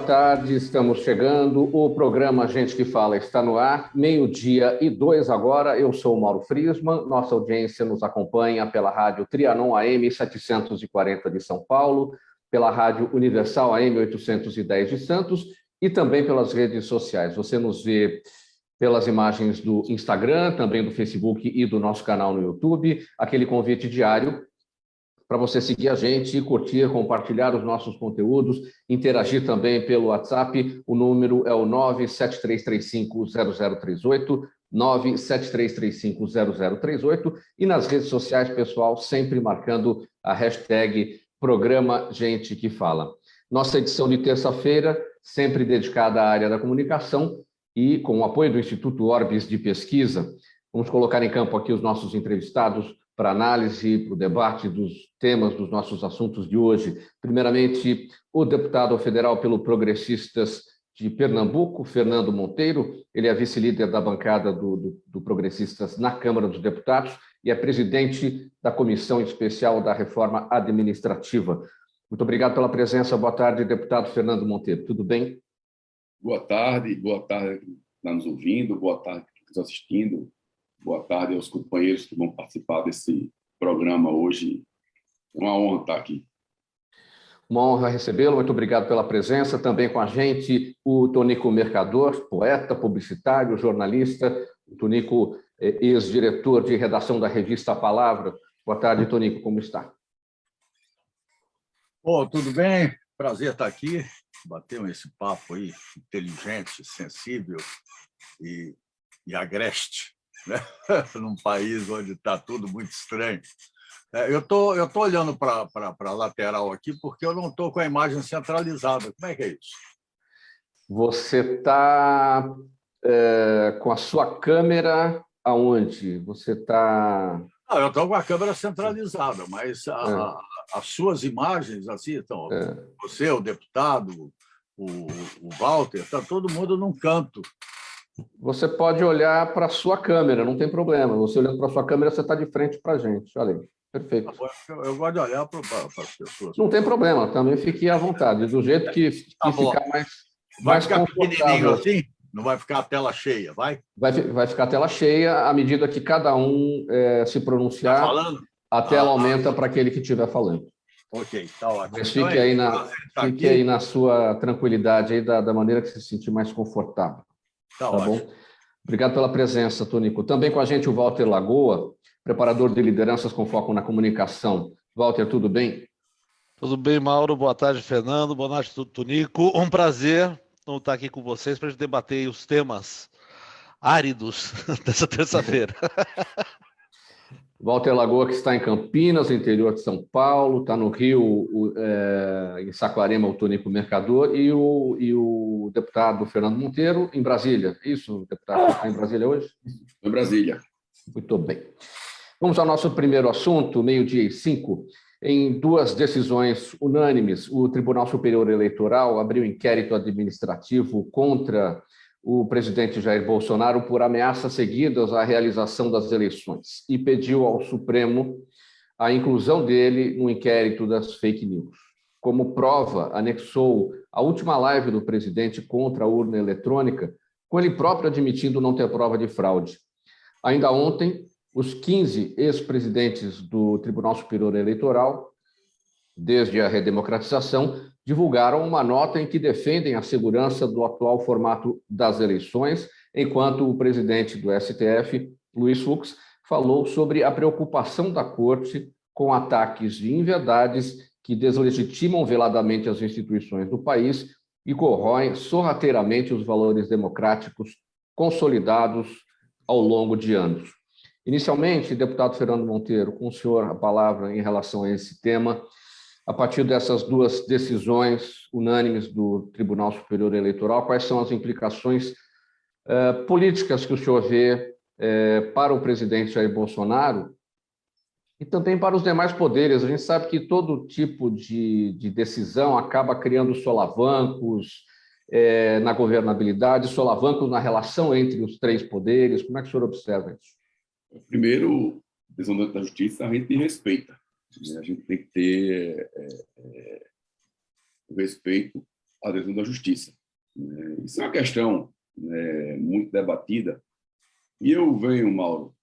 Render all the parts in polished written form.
tarde, estamos chegando. O programa Gente que Fala está no ar, 12:02 agora. Eu sou o Mauro Friesman, nossa audiência nos acompanha pela rádio Trianon AM 740 de São Paulo, pela rádio Universal AM 810 de Santos e também pelas redes sociais. Você nos vê pelas imagens do Instagram, também do Facebook e do nosso canal no YouTube. Aquele convite diário para você seguir a gente, curtir, compartilhar os nossos conteúdos, interagir também pelo WhatsApp. O número é o 973350038, 973350038, e nas redes sociais, pessoal, sempre marcando a hashtag Programa Gente que Fala. Nossa edição de terça-feira, sempre dedicada à área da comunicação e com o apoio do Instituto Orbis de Pesquisa. Vamos colocar em campo aqui os nossos entrevistados para análise, para o debate dos temas dos nossos assuntos de hoje. Primeiramente, o deputado federal pelo Progressistas de Pernambuco, Fernando Monteiro. Ele é vice-líder da bancada do Progressistas na Câmara dos Deputados e é presidente da Comissão Especial da Reforma Administrativa. Muito obrigado pela presença. Boa tarde, deputado Fernando Monteiro. Tudo bem? Boa tarde que está nos ouvindo, boa tarde que está assistindo. Boa tarde aos companheiros que vão participar desse programa hoje. É uma honra estar aqui. Uma honra recebê-lo, muito obrigado pela presença. Também com a gente o Tonico Mercador, poeta, publicitário, jornalista. O Tonico é ex-diretor de redação da revista A Palavra. Boa tarde, Tonico, como está? Tudo bem? Prazer estar aqui, bater esse papo aí, inteligente, sensível e agreste, né? Num país onde está tudo muito estranho. Eu tô olhando para a lateral aqui porque eu não estou com a imagem centralizada. Como é que é isso? Você está com a sua câmera aonde? Você está... Eu estou com a câmera centralizada, mas as suas imagens, assim, então, você, o deputado, o Walter, está todo mundo num canto. Você pode olhar para a sua câmera, não tem problema. Você olhando para a sua câmera, você está de frente para a gente. Olha aí, perfeito. Eu gosto de olhar para as pessoas. Não tem problema, também fique à vontade, do jeito que ficar mais ficar pequenininho confortável. assim? Não vai ficar a tela cheia, vai? Vai ficar a tela cheia à medida que cada um se pronunciar. Tá falando? A tela aumenta para aquele que estiver falando. Ok, está ótimo. Mas fique aí na sua tranquilidade, aí da maneira que se sentir mais confortável. Tá bom? Obrigado pela presença, Tonico. Também com a gente o Walter Lagoa, preparador de lideranças com foco na comunicação. Walter, tudo bem? Tudo bem, Mauro. Boa tarde, Fernando. Boa noite, Tonico. Um prazer estar aqui com vocês para a gente debater os temas áridos dessa terça-feira. Walter Lagoa, que está em Campinas, no interior de São Paulo, está no Rio, em Saquarema, o Tonico Mercador, e o deputado Fernando Monteiro, em Brasília. Isso, deputado, está em Brasília hoje? Em Brasília. Muito bem. Vamos ao nosso primeiro assunto, 12:05. Em duas decisões unânimes, o Tribunal Superior Eleitoral abriu inquérito administrativo contra o presidente Jair Bolsonaro por ameaças seguidas à realização das eleições e pediu ao Supremo a inclusão dele no inquérito das fake news. Como prova, anexou a última live do presidente contra a urna eletrônica, com ele próprio admitindo não ter prova de fraude. Ainda ontem, os 15 ex-presidentes do Tribunal Superior Eleitoral, desde a redemocratização, divulgaram uma nota em que defendem a segurança do atual formato das eleições, enquanto o presidente do STF, Luiz Fux, falou sobre a preocupação da Corte com ataques de inverdades que deslegitimam veladamente as instituições do país e corroem sorrateiramente os valores democráticos consolidados ao longo de anos. Inicialmente, deputado Fernando Monteiro, com o senhor a palavra em relação a esse tema. A partir dessas duas decisões unânimes do Tribunal Superior Eleitoral, quais são as implicações políticas que o senhor vê para o presidente Jair Bolsonaro e também para os demais poderes? A gente sabe que todo tipo de decisão acaba criando solavancos na governabilidade, solavancos na relação entre os três poderes. Como é que o senhor observa isso? Primeiro, a decisão da Justiça a gente respeita. A gente tem que ter o respeito a decisão da justiça. Isso é uma questão muito debatida. E eu venho, Mauro,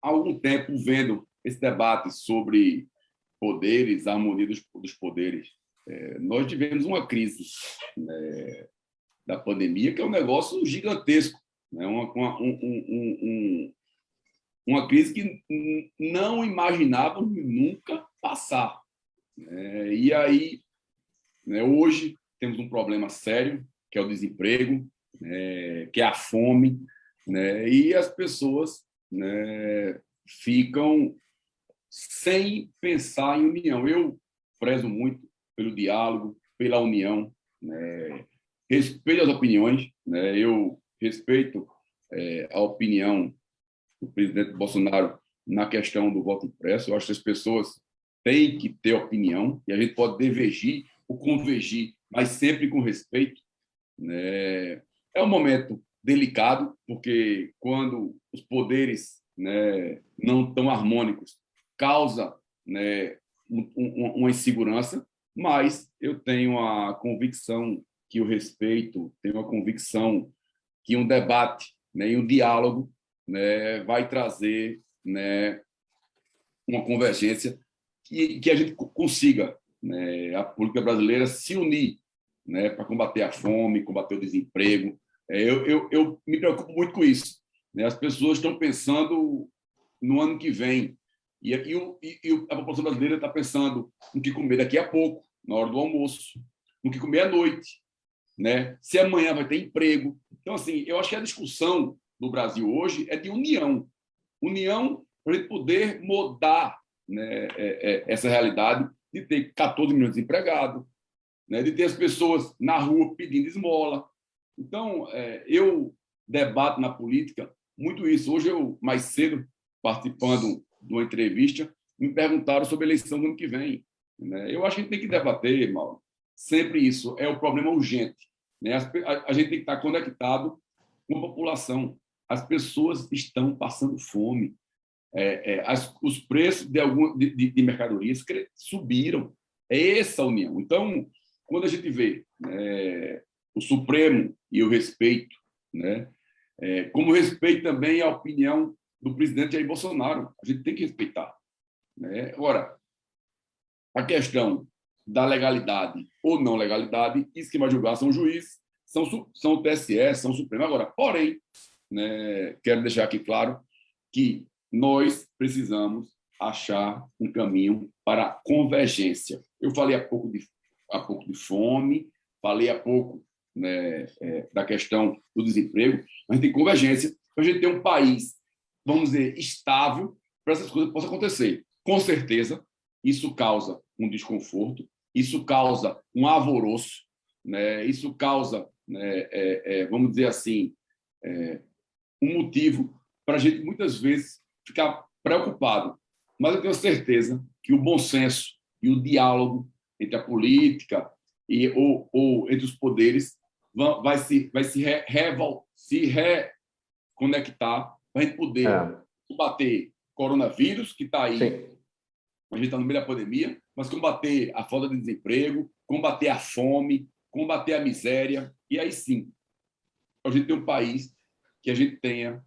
há algum tempo vendo esse debate sobre poderes, a harmonia dos poderes. Nós tivemos uma crise da pandemia, que é um negócio gigantesco, né? Uma crise que não imaginávamos nunca passar. E aí, hoje, temos um problema sério, que é o desemprego, que é a fome, e as pessoas ficam sem pensar em união. Eu prezo muito pelo diálogo, pela união, respeito as opiniões, eu respeito a opinião do presidente Bolsonaro na questão do voto impresso. Eu acho que as pessoas têm que ter opinião e a gente pode divergir ou convergir, mas sempre com respeito. É um momento delicado, porque quando os poderes não estão harmônicos, causa uma insegurança, mas eu tenho a convicção que o respeito, tenho a convicção que um debate e um diálogo vai trazer uma convergência que a gente consiga, a política brasileira se unir para combater a fome, combater o desemprego. Eu me preocupo muito com isso. As pessoas estão pensando no ano que vem e a população brasileira está pensando no que comer daqui a pouco, na hora do almoço, no que comer à noite, se amanhã vai ter emprego. Então, assim, eu acho que a discussão do Brasil hoje é de união para a gente poder mudar essa realidade de ter 14 milhões de desempregados, de ter as pessoas na rua pedindo esmola. Então, eu debato na política muito isso. Hoje, mais cedo, participando de uma entrevista, me perguntaram sobre a eleição do ano que vem. Eu acho que a gente tem que debater, Mauro, sempre isso. É o problema urgente. A gente tem que estar conectado com a população. As pessoas estão passando fome. Os preços de mercadorias subiram. É essa a união. Então, quando a gente vê o Supremo e o respeito, como respeito também a opinião do presidente Jair Bolsonaro, a gente tem que respeitar. Agora, a questão da legalidade ou não legalidade, isso que vai julgar são os juízes, são o TSE, são o Supremo. Agora, porém, quero deixar aqui claro que nós precisamos achar um caminho para a convergência. Eu falei há pouco de fome, falei há pouco da questão do desemprego, mas tem convergência para a gente ter um país, vamos dizer, estável para essas coisas possam acontecer. Com certeza, isso causa um desconforto, isso causa um alvoroço, isso causa, vamos dizer assim, um motivo para a gente, muitas vezes, ficar preocupado. Mas eu tenho certeza que o bom senso e o diálogo entre a política ou entre os poderes vai se reconectar para a gente poder combater coronavírus, que está aí. Sim. A gente está no meio da pandemia, mas combater a falta de desemprego, combater a fome, combater a miséria. E aí sim, a gente tem um país que a gente tenha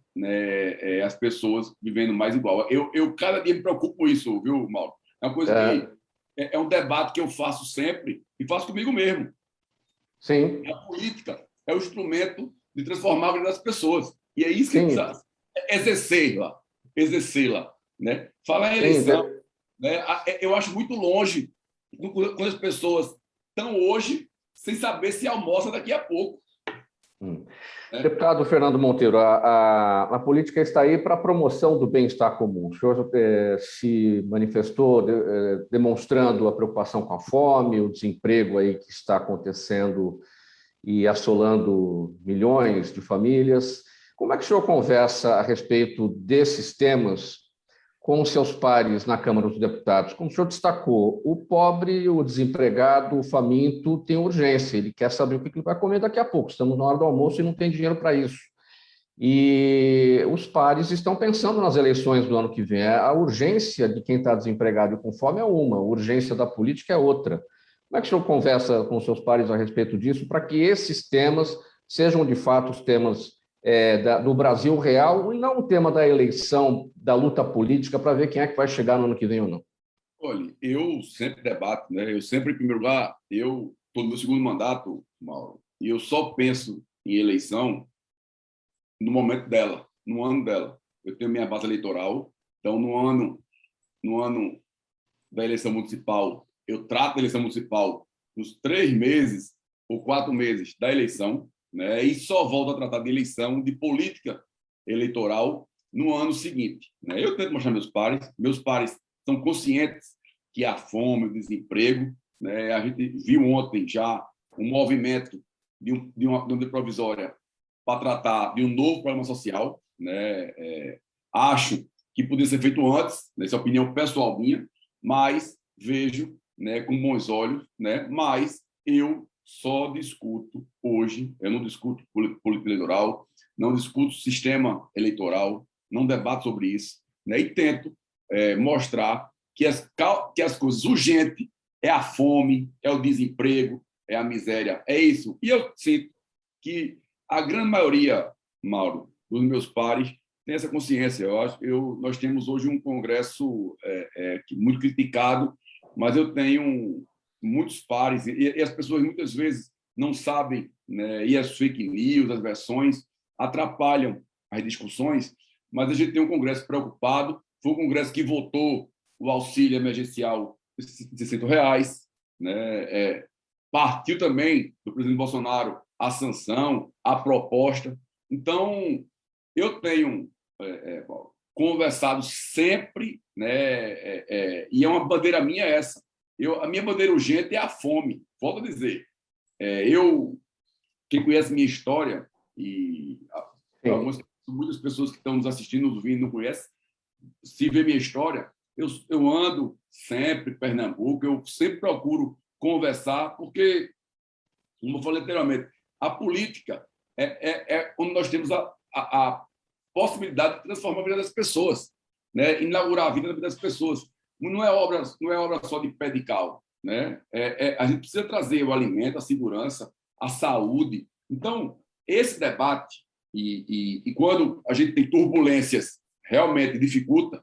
as pessoas vivendo mais igual. Eu cada dia me preocupo com isso, viu, Mauro? É uma coisa que é um debate que eu faço sempre e faço comigo mesmo. Sim. A política é o instrumento de transformar a vida das pessoas. E é isso que a gente precisa exercê-la. Falar em eleição, eu acho muito longe quando as pessoas estão hoje sem saber se almoça daqui a pouco. Deputado Fernando Monteiro, a política está aí para a promoção do bem-estar comum. O senhor se manifestou demonstrando a preocupação com a fome, o desemprego aí que está acontecendo e assolando milhões de famílias. Como é que o senhor conversa a respeito desses temas com seus pares na Câmara dos Deputados? Como o senhor destacou, o pobre, o desempregado, o faminto tem urgência, ele quer saber o que ele vai comer daqui a pouco. Estamos na hora do almoço e não tem dinheiro para isso. E os pares estão pensando nas eleições do ano que vem. A urgência de quem está desempregado e com fome é uma, a urgência da política é outra. Como Como é que o senhor conversa com seus pares a respeito disso, para que esses temas sejam, de fato, os temas do Brasil real e não o tema da eleição, da luta política, para ver quem é que vai chegar no ano que vem ou não? Olha, eu sempre debato, né? Eu sempre, em primeiro lugar, eu estou no meu segundo mandato, Mauro, e eu só penso em eleição no momento dela, no ano dela. Eu tenho minha base eleitoral, então no ano da eleição municipal, eu trato a eleição municipal nos 3 meses ou 4 meses da eleição, né? E só volto a tratar de eleição, de política eleitoral no ano seguinte, né? Eu tento mostrar meus pares são conscientes que há fome, o desemprego, né? A gente viu ontem já um movimento de uma medida provisória para tratar de um novo problema social, né? Acho que poderia ser feito antes, nessa opinião pessoal minha, mas vejo, né, com bons olhos, né? Mas eu só discuto hoje, eu não discuto política eleitoral, não discuto sistema eleitoral, não debato sobre isso, né? E tento mostrar que as coisas urgentes é a fome, é o desemprego, é a miséria, é isso. E eu sinto que a grande maioria, Mauro, dos meus pares tem essa consciência. Eu acho que nós temos hoje um Congresso muito criticado, mas eu tenho muitos pares, e as pessoas muitas vezes não sabem, né, e as fake news, as versões, atrapalham as discussões, mas a gente tem um Congresso preocupado. Foi um Congresso que votou o auxílio emergencial de R$600, né? Partiu também do presidente Bolsonaro a sanção, a proposta. Então, eu tenho conversado sempre, né? E é uma bandeira minha essa. A minha bandeira urgente é a fome. Volto a dizer. Quem conhece minha história, e muitas pessoas que estão nos assistindo, nos ouvindo, não conhecem, se vê minha história, eu ando sempre em Pernambuco, eu sempre procuro conversar, porque, como eu falei anteriormente, a política é onde nós temos a possibilidade de transformar a vida das pessoas, né? Inaugurar a vida das pessoas. Não é obra só de pé de cal, né? A gente precisa trazer o alimento, a segurança, a saúde. Então, esse debate, e quando a gente tem turbulências, realmente dificulta,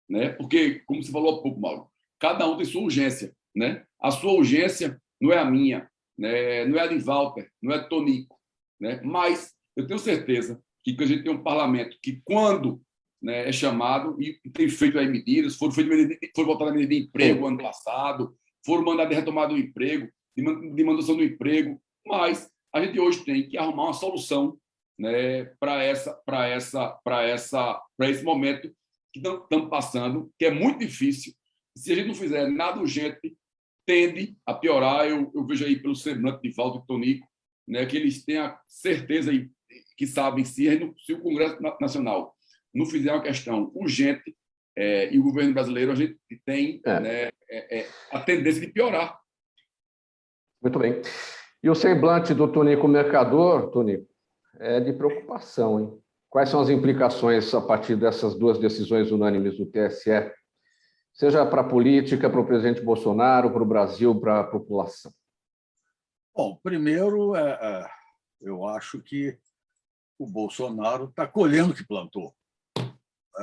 né? Porque, como você falou há pouco, Mauro, cada um tem sua urgência, né? A sua urgência não é a minha, né? Não é a de Walter, não é de Tonico, né? Mas eu tenho certeza que a gente tem um parlamento que, quando, né, é chamado, e tem feito aí medidas, foram votadas medidas de emprego ano passado, foram mandadas de retomada do emprego, de manutenção do emprego, mas a gente hoje tem que arrumar uma solução, né, para esse momento que estamos passando, que é muito difícil. Se a gente não fizer nada urgente, tende a piorar. Eu vejo aí pelo semblante de Walter e Tonico, né, que eles têm a certeza que sabem, se o Congresso Nacional não fizer uma questão urgente, e o governo brasileiro, a gente tem né, a tendência de piorar. Muito bem. E o semblante do Tonico Mercador, Tonico, é de preocupação, hein? Quais são as implicações a partir dessas 2 decisões unânimes do TSE, seja para a política, para o presidente Bolsonaro, para o Brasil, para a população? Bom, primeiro, eu acho que o Bolsonaro está colhendo o que plantou.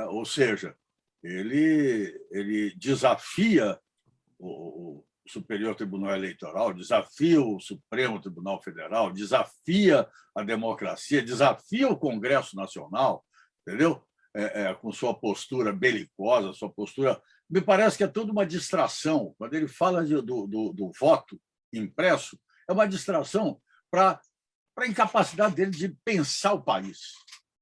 Ou seja, ele desafia o Superior Tribunal Eleitoral, desafia o Supremo Tribunal Federal, desafia a democracia, desafia o Congresso Nacional, entendeu? Com sua postura belicosa, sua postura... Me parece que é toda uma distração. Quando ele fala do voto impresso, é uma distração para a incapacidade dele de pensar o país.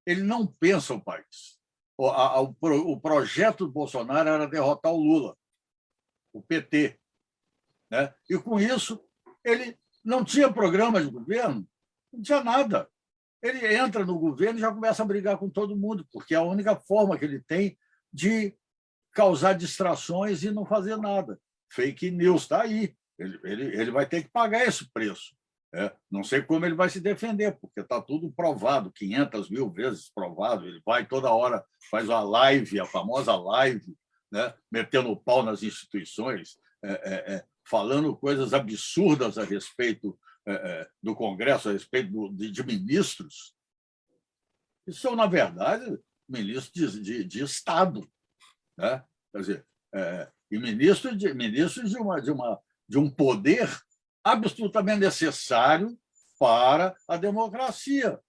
Ele não pensa o país. O projeto do Bolsonaro era derrotar o Lula, o PT, né? E, com isso, ele não tinha programa de governo, não tinha nada. Ele entra no governo e já começa a brigar com todo mundo, porque é a única forma que ele tem de causar distrações e não fazer nada. Fake news está aí. Ele vai ter que pagar esse preço. Não sei como ele vai se defender, porque está tudo provado, 500.000 vezes provado. Ele vai toda hora, faz uma live, a famosa live, né, metendo o pau nas instituições. falando coisas absurdas a respeito do Congresso, a respeito de ministros, que são, na verdade, ministros de Estado, né? Quer dizer, e ministros de um poder absolutamente necessário para a democracia.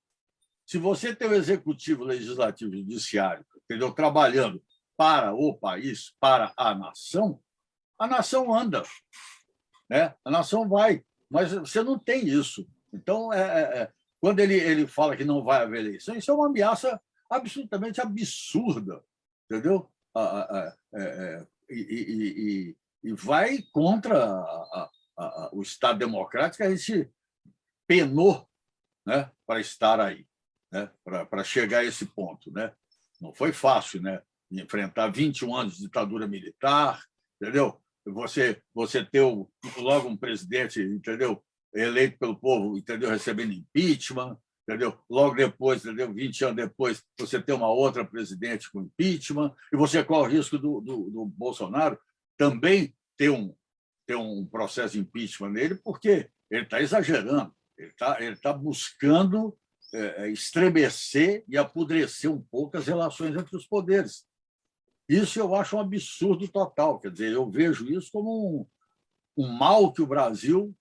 Se você tem o executivo, legislativo e judiciário, entendeu, trabalhando para o país, para a nação anda, né? A nação vai, mas você não tem isso. Então, quando ele fala que não vai haver eleição, isso é uma ameaça absolutamente absurda, entendeu? E vai contra o Estado democrático que a gente penou, né, para estar aí, né, para chegar a esse ponto, né? Não foi fácil, né? Enfrentar 21 anos de ditadura militar, entendeu? Você ter logo um presidente, entendeu, eleito pelo povo, entendeu, recebendo impeachment, entendeu? Logo depois, entendeu, 20 anos depois, você ter uma outra presidente com impeachment, e você corre o risco do Bolsonaro também ter um processo de impeachment nele, porque ele está exagerando, ele tá buscando estremecer e apodrecer um pouco as relações entre os poderes. Isso eu acho um absurdo total. Quer dizer, eu vejo isso como um mal que o Brasil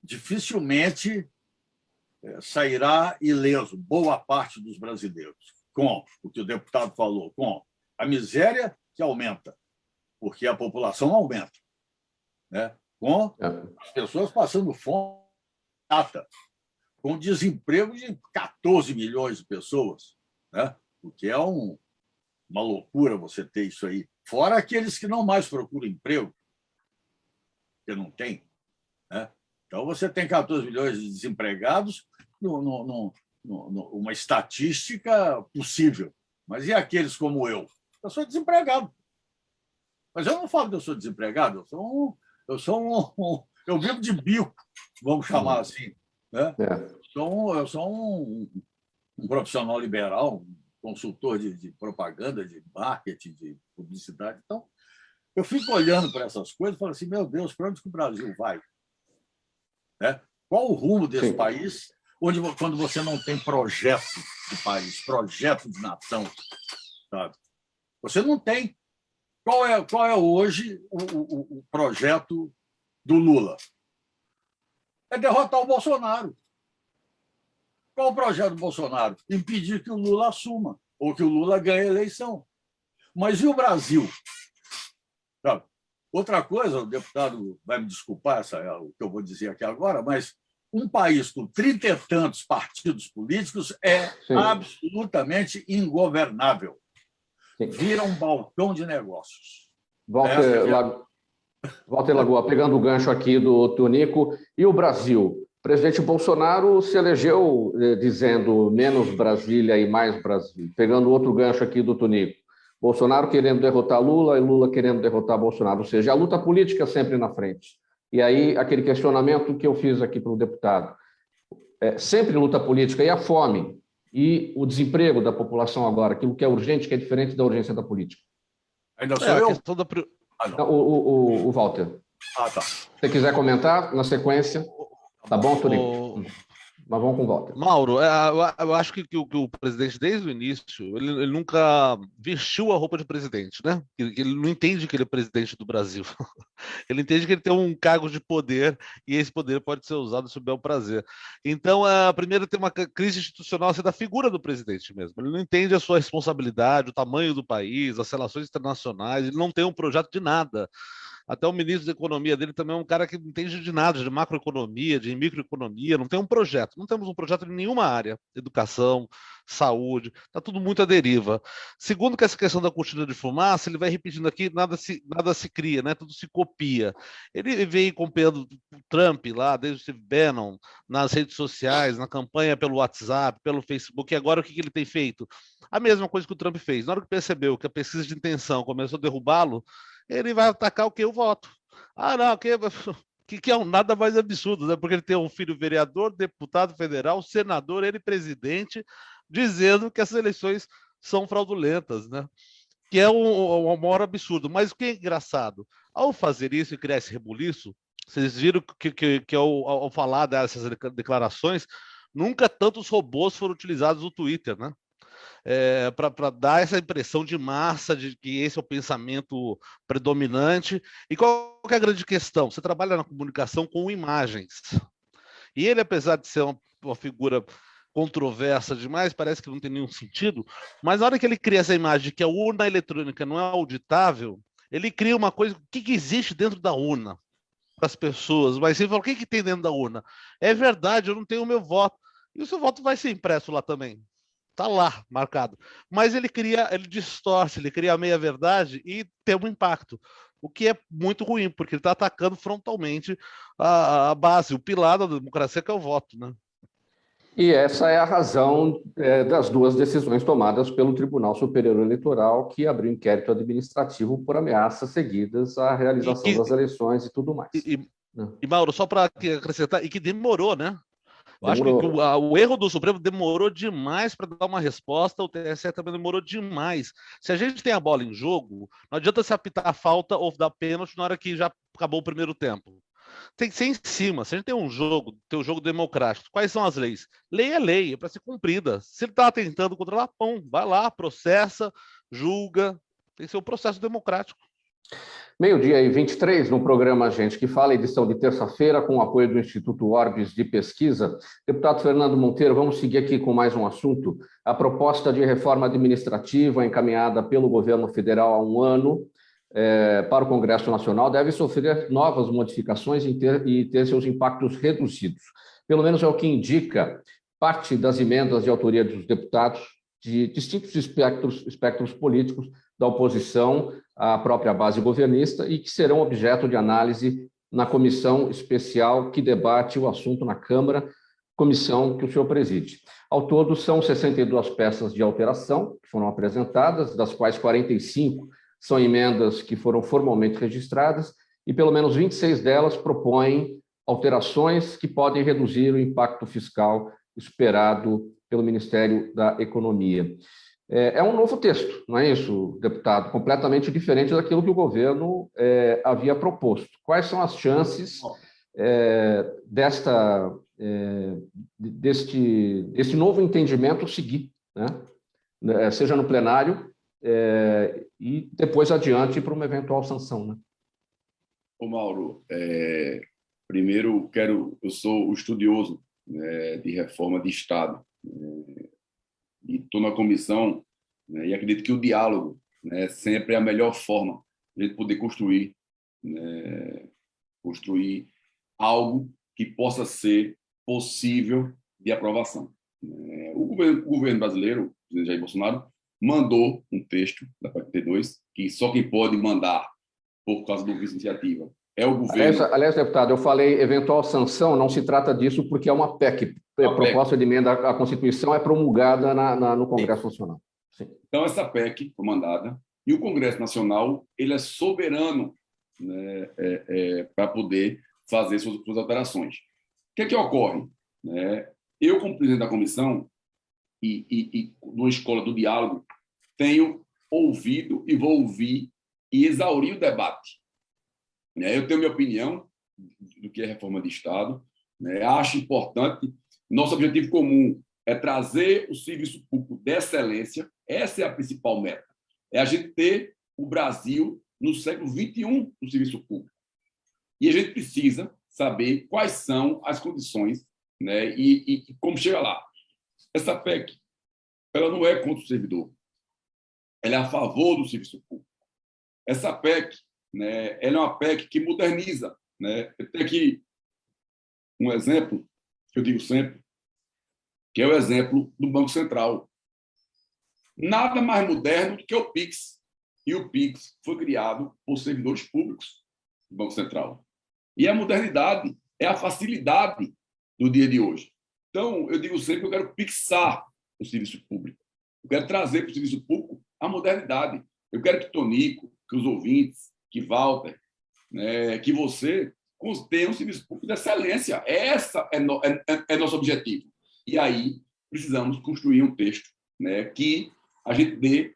dificilmente sairá ileso, boa parte dos brasileiros, com o que o deputado falou, com a miséria que aumenta, porque a população aumenta, né? Com as pessoas passando fome, com desemprego de 14 milhões de pessoas, né? O que é uma loucura você ter isso aí. Fora aqueles que não mais procuram emprego, porque não tem, né? Então, você tem 14 milhões de desempregados numa estatística possível. Mas e aqueles como eu? Eu sou desempregado. Mas eu não falo que eu sou desempregado, eu vivo de bico, vamos chamar assim, né? Eu sou um profissional liberal, consultor de propaganda, de marketing, de publicidade. Então, eu fico olhando para essas coisas e falo assim, meu Deus, para onde que o Brasil vai? Né? Qual o rumo desse país quando você não tem projeto de país, projeto de nação? Sabe? Você não tem. Qual é hoje o projeto do Lula? É derrotar o Bolsonaro. Qual o projeto do Bolsonaro? Impedir que o Lula assuma ou que o Lula ganhe a eleição. Mas e o Brasil? Sabe? Outra coisa, o deputado vai me desculpar, essa é o que eu vou dizer aqui agora, mas um país com 30 e tantos partidos políticos é absolutamente ingovernável. Vira um balcão de negócios. Walter Lagoa, pegando o gancho aqui do Tonico, e o Brasil? O presidente Bolsonaro se elegeu dizendo menos Brasília e mais Brasil. Pegando outro gancho aqui do Tonico. Bolsonaro querendo derrotar Lula e Lula querendo derrotar Bolsonaro. Ou seja, a luta política sempre na frente. E aí, aquele questionamento que eu fiz aqui para o deputado. Sempre luta política. E a fome? E o desemprego da população agora? Aquilo que é urgente, que é diferente da urgência da política. Ainda sou eu? Não, o Walter. Tá. Se você quiser comentar, na sequência, tá bom, Tonico? Mas vamos com o Walter. Mauro, eu acho que o presidente, desde o início, ele nunca vestiu a roupa de presidente, né? Ele não entende que ele é presidente do Brasil. Ele entende que ele tem um cargo de poder e esse poder pode ser usado sob bel prazer. Então, primeiro tem uma crise institucional da figura do presidente mesmo. Ele não entende a sua responsabilidade, o tamanho do país, as relações internacionais, ele não tem um projeto de nada. Até o ministro da Economia dele também é um cara que não entende de nada, de macroeconomia, de microeconomia, não tem um projeto. Não temos um projeto em nenhuma área. Educação, saúde, está tudo muito à deriva. Segundo, que essa questão da cortina de fumaça, ele vai repetindo aqui, nada se cria, né? Tudo se copia. Ele veio acompanhando o Trump lá, desde o Steve Bannon, nas redes sociais, na campanha pelo WhatsApp, pelo Facebook, e agora o que ele tem feito? A mesma coisa que o Trump fez. Na hora que percebeu que a pesquisa de intenção começou a derrubá-lo, ele vai atacar o que eu voto. Não, que é nada mais absurdo, né? Porque ele tem um filho vereador, deputado federal, senador, ele presidente, dizendo que essas eleições são fraudulentas, né? que é o maior absurdo. Mas o que é engraçado? Ao fazer isso e criar esse rebuliço, vocês viram que ao falar dessas declarações, nunca tantos robôs foram utilizados no Twitter, né? Para dar essa impressão de massa, de que esse é o pensamento predominante. E qual que é a grande questão? Você trabalha na comunicação com imagens. E ele, apesar de ser uma figura controversa demais, parece que não tem nenhum sentido, mas na hora que ele cria essa imagem que a urna eletrônica não é auditável, ele cria uma coisa, o que existe dentro da urna para as pessoas? Mas ele fala, o que tem dentro da urna? É verdade, eu não tenho o meu voto. E o seu voto vai ser impresso lá também. Está lá, marcado. Mas ele distorce, ele cria a meia-verdade e tem um impacto. O que é muito ruim, porque ele está atacando frontalmente a base, o pilar da democracia, que é o voto, né? E essa é a razão das duas decisões tomadas pelo Tribunal Superior Eleitoral, que abriu inquérito administrativo por ameaças seguidas à realização das eleições e tudo mais. E Mauro, só para acrescentar, e que demorou, né? Eu acho que Demorou. o erro do Supremo demorou demais para dar uma resposta, o TSE também demorou demais. Se a gente tem a bola em jogo, não adianta se apitar a falta ou dar pênalti na hora que já acabou o primeiro tempo. Tem que ser em cima. Se a gente tem um jogo democrático, quais são as leis? Lei é lei, é para ser cumprida. Se ele está tentando controlar, pão, vai lá, processa, julga. Tem que ser um processo democrático. 12h23, no programa Gente que Fala, edição de terça-feira, com o apoio do Instituto Orbis de Pesquisa. Deputado Fernando Monteiro, vamos seguir aqui com mais um assunto. A proposta de reforma administrativa encaminhada pelo governo federal há um ano para o Congresso Nacional deve sofrer novas modificações e ter seus impactos reduzidos. Pelo menos é o que indica parte das emendas de autoria dos deputados de distintos espectros políticos da oposição à própria base governista e que serão objeto de análise na comissão especial que debate o assunto na Câmara, comissão que o senhor preside. Ao todo, são 62 peças de alteração que foram apresentadas, das quais 45 são emendas que foram formalmente registradas e pelo menos 26 delas propõem alterações que podem reduzir o impacto fiscal esperado pelo Ministério da Economia. É um novo texto, não é isso, deputado? Completamente diferente daquilo que o governo havia proposto. Quais são as chances deste novo entendimento seguir, né? Seja no plenário e depois adiante para uma eventual sanção, né? Ô Mauro, primeiro eu sou o estudioso de reforma de Estado, e estou na comissão, e acredito que o diálogo sempre é a melhor forma de a gente poder construir algo que possa ser possível de aprovação. O governo brasileiro, o presidente Jair Bolsonaro, mandou um texto da PEC 32, que só quem pode mandar por causa do vice-iniciativa é o governo. Aliás, deputado, eu falei eventual sanção, não se trata disso porque é uma PEC. A proposta de emenda à Constituição é promulgada no Congresso Nacional. Sim. Então, essa PEC foi mandada e o Congresso Nacional ele é soberano para poder fazer suas alterações. O que ocorre? Eu, como presidente da comissão e numa escola do diálogo, tenho ouvido e vou ouvir e exaurir o debate. Eu tenho minha opinião do que é reforma de Estado, acho importante. Nosso objetivo comum é trazer o serviço público de excelência, essa é a principal meta. É a gente ter o Brasil no século XXI no serviço público. E a gente precisa saber quais são as condições e como chega lá. Essa PEC ela não é contra o servidor, ela é a favor do serviço público. Essa PEC ela é uma PEC que moderniza. Eu tenho aqui um exemplo, que eu digo sempre, que é o exemplo do Banco Central. Nada mais moderno do que o PIX. E o PIX foi criado por servidores públicos do Banco Central. E a modernidade é a facilidade do dia de hoje. Então, eu digo sempre que eu quero pixar o serviço público. Eu quero trazer para o serviço público a modernidade. Eu quero que Tonico, que os ouvintes, que Walter, que você tenha um serviço público de excelência. Esse é nosso objetivo. E aí precisamos construir um texto que a gente dê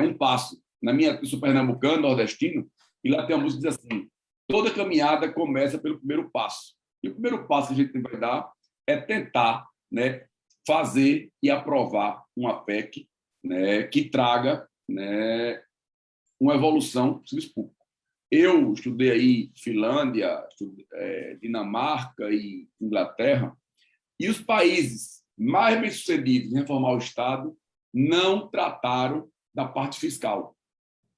um passo. eu sou pernambucano, nordestino, e lá tem uma música que diz assim: toda caminhada começa pelo primeiro passo. E o primeiro passo que a gente vai dar é tentar, né, fazer e aprovar uma PEC, né, que traga, né, uma evolução do serviço público. Eu estudei aí Finlândia, Dinamarca e Inglaterra, e os países mais bem-sucedidos em reformar o Estado não trataram da parte fiscal.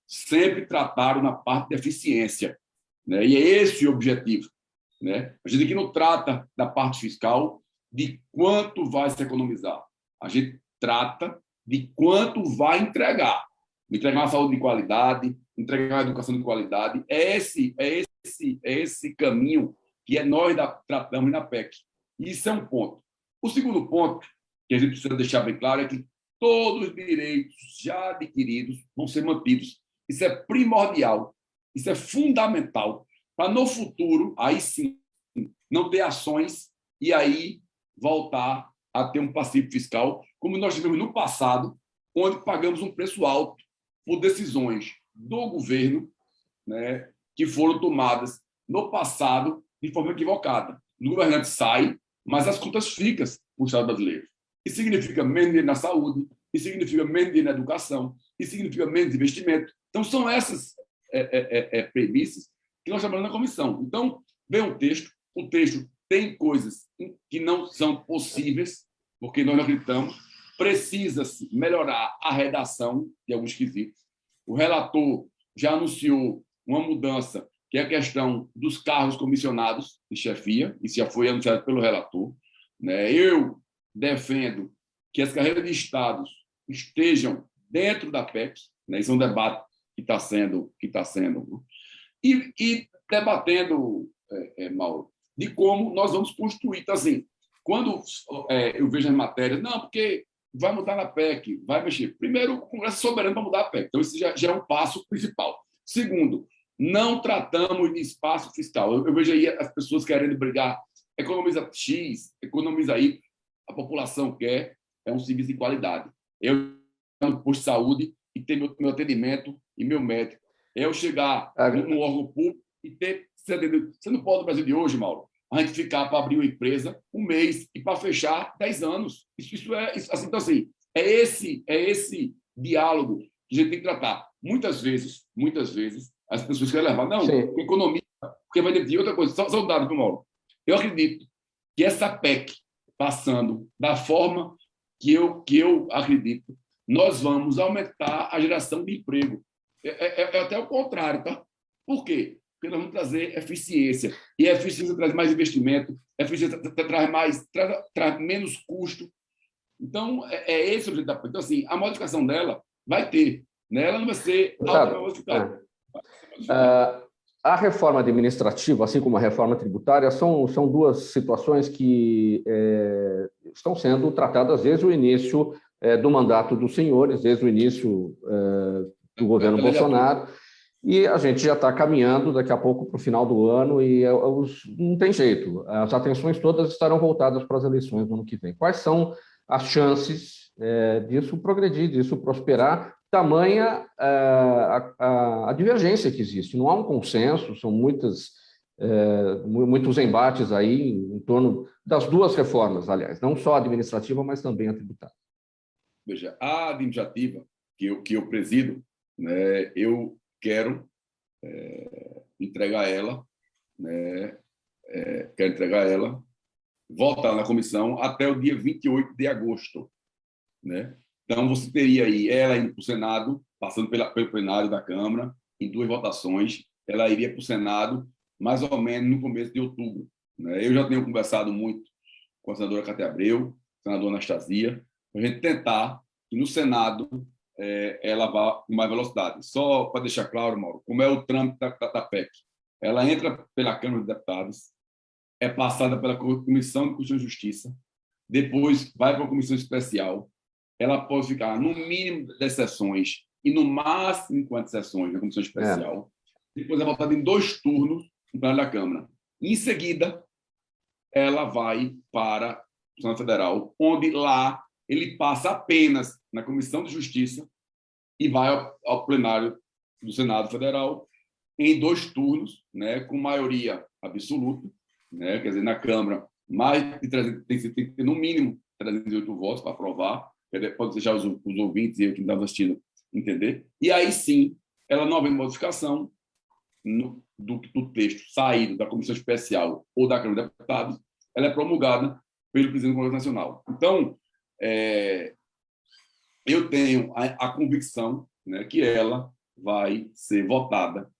Sempre trataram na parte de eficiência, né? E é esse o objetivo, né? A gente aqui não trata da parte fiscal, de quanto vai se economizar. A gente trata de quanto vai entregar. Entregar uma saúde de qualidade, entregar uma educação de qualidade. É esse caminho que nós tratamos na PEC. Isso é um ponto. O segundo ponto, que a gente precisa deixar bem claro, é que todos os direitos já adquiridos vão ser mantidos. Isso é primordial, isso é fundamental, para no futuro, aí sim, não ter ações e aí voltar a ter um passivo fiscal, como nós tivemos no passado, onde pagamos um preço alto por decisões do governo, né, que foram tomadas no passado de forma equivocada. O governante sai, mas as contas ficam para o Estado brasileiro. Isso significa menos dinheiro na saúde, isso significa menos dinheiro na educação, isso significa menos investimento. Então, são essas premissas que nós chamamos na comissão. Então, vem o texto tem coisas que não são possíveis, porque nós não acreditamos, precisa-se melhorar a redação de alguns quesitos. O relator já anunciou uma mudança, que é a questão dos cargos comissionados de chefia, isso já foi anunciado pelo relator, né? Eu defendo que as carreiras de estados estejam dentro da PEC, né? Isso é um debate que está sendo e debatendo, Mauro, de como nós vamos construir. Então, assim, quando eu vejo as matérias, não, porque vai mudar na PEC, vai mexer. Primeiro, o Congresso é soberano para mudar a PEC, então isso já é um passo principal. Segundo, não tratamos de espaço fiscal. Eu vejo aí as pessoas querendo brigar, economiza X, economiza Y, a população quer um serviço de qualidade. Eu no posto de saúde e ter meu atendimento e meu médico. Eu chegar no órgão público e ter... Você não pode, no Brasil de hoje, Mauro, a gente ficar para abrir uma empresa um mês e para fechar 10 anos. Isso é assim. Então, assim, é esse diálogo que a gente tem que tratar. Muitas vezes, as pessoas querem levar, não, economia, porque vai demitir outra coisa. Só um dado, viu, Mauro? Eu acredito que essa PEC, passando da forma que eu acredito, nós vamos aumentar a geração de emprego. É até o contrário, tá? Por quê? Porque nós vamos trazer eficiência. E a eficiência traz mais investimento, a eficiência traz menos custo. Então, esse o objetivo da PEC. Então, assim, a modificação dela vai ter. Né? Ela não vai ser modificada. A reforma administrativa, assim como a reforma tributária, são duas situações que estão sendo tratadas desde o início do mandato dos senhores, desde o início do governo Bolsonaro, e a gente já está caminhando daqui a pouco para o final do ano e não tem jeito, as atenções todas estarão voltadas para as eleições do ano que vem. Quais são as chances disso progredir, disso prosperar, tamanha a divergência que existe? Não há um consenso, são muitos embates aí em torno das duas reformas, aliás, não só a administrativa, mas também a tributária. Veja, a administrativa que eu presido, né, eu quero entregar ela, né, voltar na comissão até o dia 28 de agosto. Né? Então, você teria aí ela indo para o Senado, passando pelo plenário da Câmara, em 2 votações, ela iria para o Senado mais ou menos no começo de outubro. Né? Eu já tenho conversado muito com a senadora Cátia Abreu, a senadora Anastasia, para a gente tentar que no Senado ela vá com mais velocidade. Só para deixar claro, Mauro, como é o trâmite da PEC. Ela entra pela Câmara dos Deputados, é passada pela Comissão de Constituição e Justiça, depois vai para a Comissão Especial, ela pode ficar no mínimo 10 sessões e no máximo 50 sessões na Comissão Especial, depois é votada em 2 turnos no plenário da Câmara. Em seguida, ela vai para o Senado Federal, onde lá ele passa apenas na Comissão de Justiça e vai ao plenário do Senado Federal em 2 turnos, né, com maioria absoluta, né, quer dizer, na Câmara, mais de 300, tem que ter no mínimo 308 votos para aprovar, pode deixar os ouvintes e eu que estava assistindo entender, e aí sim, ela não havendo modificação do texto saído da Comissão Especial ou da Câmara de Deputados, ela é promulgada pelo presidente do Congresso Nacional. Então, eu tenho a convicção, né, que ela vai ser votada,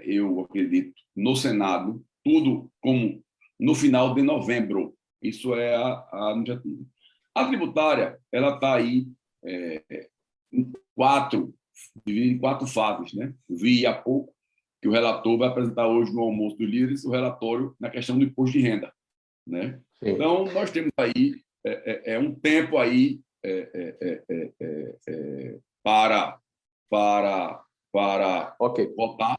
eu acredito, no Senado, tudo como no final de novembro. Isso é a iniciativa. A tributária, ela está aí em 4 fases, né? Vi há pouco que o relator vai apresentar hoje no almoço dos líderes o relatório na questão do imposto de renda, né? Então, nós temos aí um tempo aí para votar,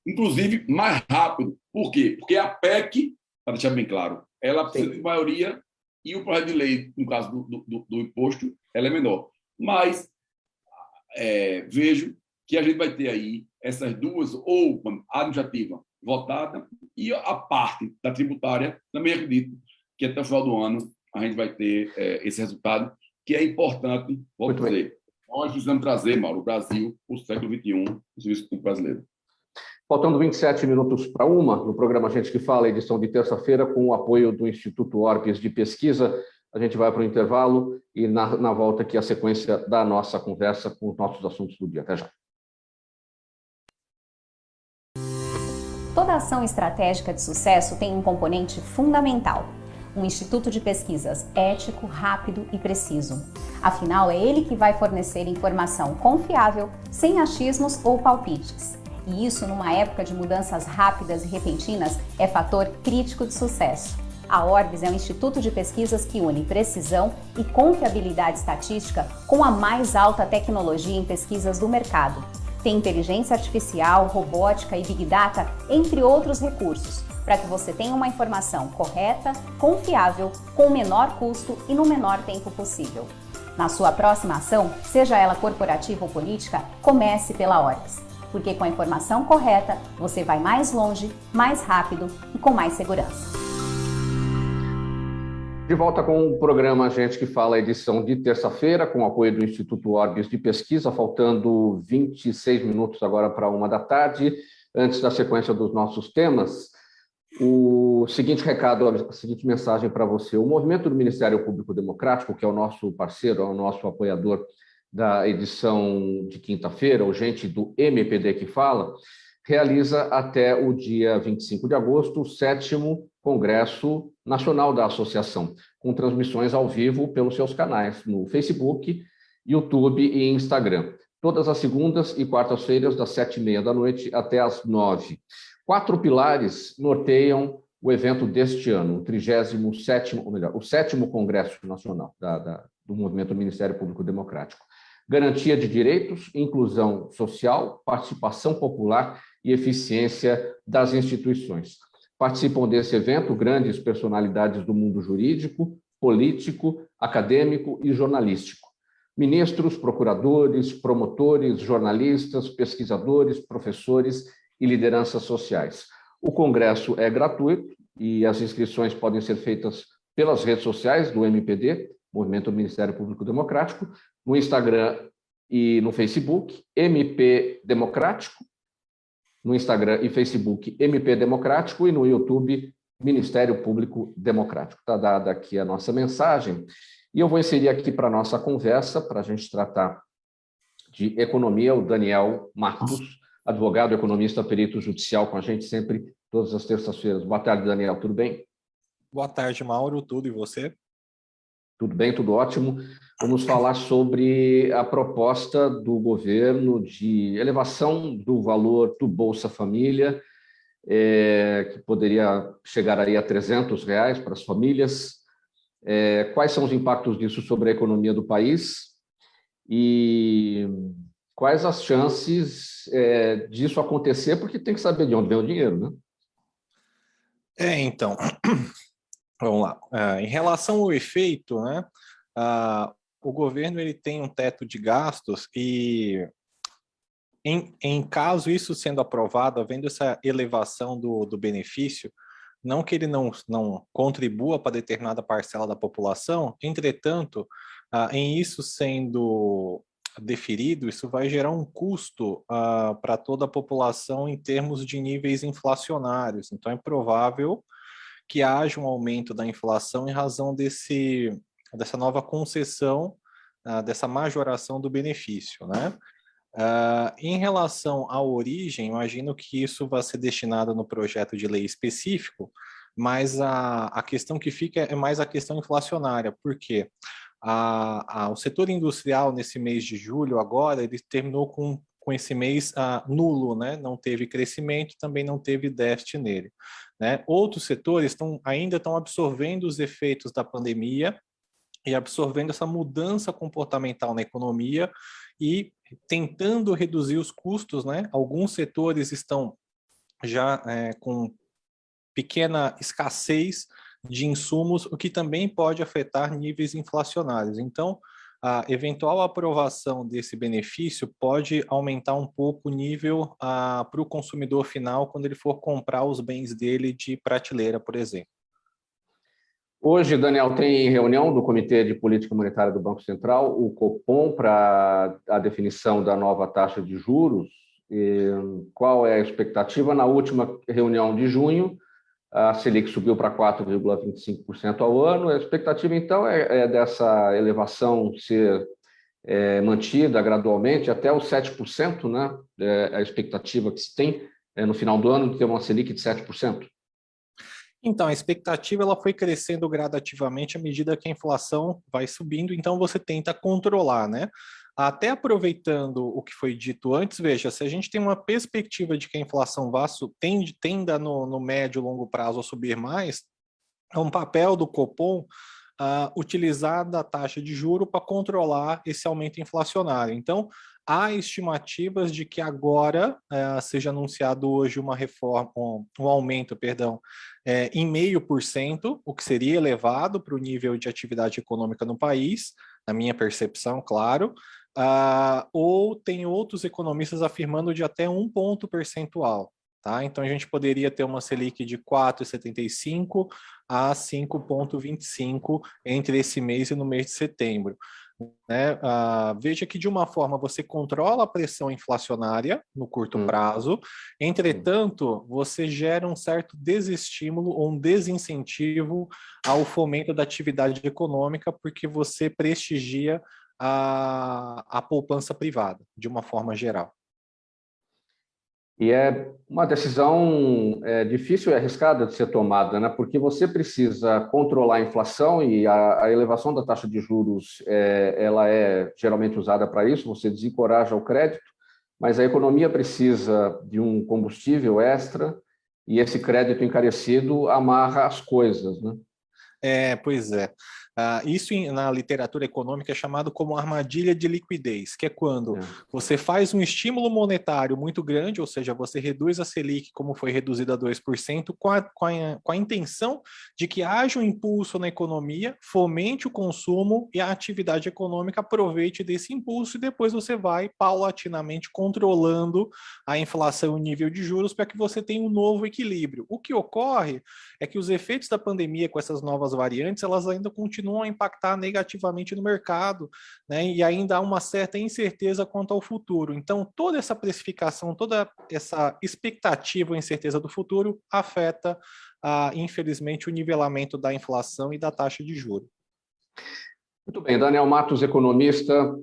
inclusive mais rápido. Por quê? Porque a PEC, para deixar bem claro, ela precisa de maioria e o projeto de lei, no caso do imposto, ela é menor. Mas vejo que a gente vai ter aí essas duas, ou a administrativa votada e a parte da tributária, também acredito que até o final do ano a gente vai ter esse resultado, que é importante, volto a dizer. Nós precisamos trazer, Mauro, o Brasil, o século XXI, o serviço público brasileiro. Faltando 27 minutos para 1, no programa Gente que Fala, edição de terça-feira, com o apoio do Instituto Orbis de Pesquisa, a gente vai para o intervalo e na volta aqui a sequência da nossa conversa com os nossos assuntos do dia. Até já. Toda ação estratégica de sucesso tem um componente fundamental: um instituto de pesquisas ético, rápido e preciso. Afinal, é ele que vai fornecer informação confiável, sem achismos ou palpites. E isso, numa época de mudanças rápidas e repentinas, é fator crítico de sucesso. A Orbis é um instituto de pesquisas que une precisão e confiabilidade estatística com a mais alta tecnologia em pesquisas do mercado. Tem inteligência artificial, robótica e Big Data, entre outros recursos, para que você tenha uma informação correta, confiável, com o menor custo e no menor tempo possível. Na sua próxima ação, seja ela corporativa ou política, comece pela Orbis, porque com a informação correta, você vai mais longe, mais rápido e com mais segurança. De volta com o programa Gente que Fala, edição de terça-feira, com o apoio do Instituto Orbis de Pesquisa, faltando 26 minutos agora para 1 da tarde. Antes da sequência dos nossos temas, o seguinte recado, a seguinte mensagem para você. O movimento do Ministério Público Democrático, que é o nosso parceiro, é o nosso apoiador da edição de quinta-feira, o Gente do MPD que Fala, realiza até o dia 25 de agosto o 7º Congresso Nacional da Associação, com transmissões ao vivo pelos seus canais no Facebook, YouTube e Instagram, todas as segundas e quartas-feiras, das 7h30 da noite até as 9h. 4 pilares norteiam o evento deste ano, o 37º, ou melhor, o 7º Congresso Nacional do Movimento do Ministério Público Democrático. Garantia de direitos, inclusão social, participação popular e eficiência das instituições. Participam desse evento grandes personalidades do mundo jurídico, político, acadêmico e jornalístico. Ministros, procuradores, promotores, jornalistas, pesquisadores, professores e lideranças sociais. O congresso é gratuito e as inscrições podem ser feitas pelas redes sociais do MPD, Movimento do Ministério Público Democrático, no Instagram e no Facebook, MP Democrático, no Instagram e Facebook, MP Democrático, e no YouTube, Ministério Público Democrático. Está dada aqui a nossa mensagem. E eu vou inserir aqui para a nossa conversa, para a gente tratar de economia, o Daniel Marcos, advogado, economista, perito judicial, com a gente sempre, todas as terças-feiras. Boa tarde, Daniel, tudo bem? Boa tarde, Mauro, tudo e você? Tudo bem, tudo ótimo. Vamos falar sobre a proposta do governo de elevação do valor do Bolsa Família, que poderia chegar aí a R$300 para as famílias. Quais são os impactos disso sobre a economia do país e quais as chances disso acontecer, porque tem que saber de onde vem o dinheiro, né? Então, vamos lá. Em relação ao efeito, né, o governo ele tem um teto de gastos e Em caso isso sendo aprovado, havendo essa elevação do benefício, não que ele não contribua para determinada parcela da população, entretanto, em isso sendo deferido, isso vai gerar um custo para toda a população em termos de níveis inflacionários. Então, é provável que haja um aumento da inflação em razão dessa nova concessão, dessa majoração do benefício, né? Em relação à origem, imagino que isso vai ser destinado no projeto de lei específico, mas a questão que fica é mais a questão inflacionária, porque o setor industrial, nesse mês de julho, agora, ele terminou com esse mês nulo, né? Não teve crescimento, também não teve déficit nele, né? Outros setores ainda estão absorvendo os efeitos da pandemia e absorvendo essa mudança comportamental na economia e tentando reduzir os custos, né? Alguns setores estão já com pequena escassez de insumos, o que também pode afetar níveis inflacionários. Então, a eventual aprovação desse benefício pode aumentar um pouco o nível para o consumidor final quando ele for comprar os bens dele de prateleira, por exemplo. Hoje, Daniel, tem reunião do Comitê de Política Monetária do Banco Central, o Copom, para a definição da nova taxa de juros. E qual é a expectativa? Na última reunião de junho, a Selic subiu para 4,25% ao ano. A expectativa, então, é dessa elevação ser mantida gradualmente até os 7%, né? A expectativa que se tem no final do ano de ter uma Selic de 7%. Então, a expectativa ela foi crescendo gradativamente à medida que a inflação vai subindo, então você tenta controlar, né? Até aproveitando o que foi dito antes, veja, se a gente tem uma perspectiva de que a inflação tenda no médio e longo prazo a subir mais, é um papel do Copom utilizar da taxa de juro para controlar esse aumento inflacionário. Então, há estimativas de que agora seja anunciado hoje uma reforma, um aumento, em 0,5%, o que seria elevado para o nível de atividade econômica no país, na minha percepção, claro, ou tem outros economistas afirmando de até 1 ponto percentual. Tá? Então, a gente poderia ter uma Selic de 4,75 a 5,25 entre esse mês e no mês de setembro. Né? Veja que, de uma forma, você controla a pressão inflacionária no curto prazo, entretanto, você gera um certo desestímulo ou um desincentivo ao fomento da atividade econômica, porque você prestigia a poupança privada, de uma forma geral. E é uma decisão difícil e arriscada de ser tomada, né? Porque você precisa controlar a inflação e a elevação da taxa de juros ela é geralmente usada para isso, você desencoraja o crédito, mas a economia precisa de um combustível extra e esse crédito encarecido amarra as coisas, né? Pois é. Isso na literatura econômica é chamado como armadilha de liquidez, que é quando você faz um estímulo monetário muito grande, ou seja, você reduz a Selic como foi reduzida a 2%, com a intenção de que haja um impulso na economia, fomente o consumo e a atividade econômica aproveite desse impulso e depois você vai paulatinamente controlando a inflação e o nível de juros para que você tenha um novo equilíbrio. O que ocorre é que os efeitos da pandemia com essas novas variantes, elas ainda continuam a impactar negativamente no mercado, né? E ainda há uma certa incerteza quanto ao futuro. Então, toda essa precificação, toda essa expectativa ou incerteza do futuro afeta, infelizmente, o nivelamento da inflação e da taxa de juros. Muito bem, Daniel Matos, economista,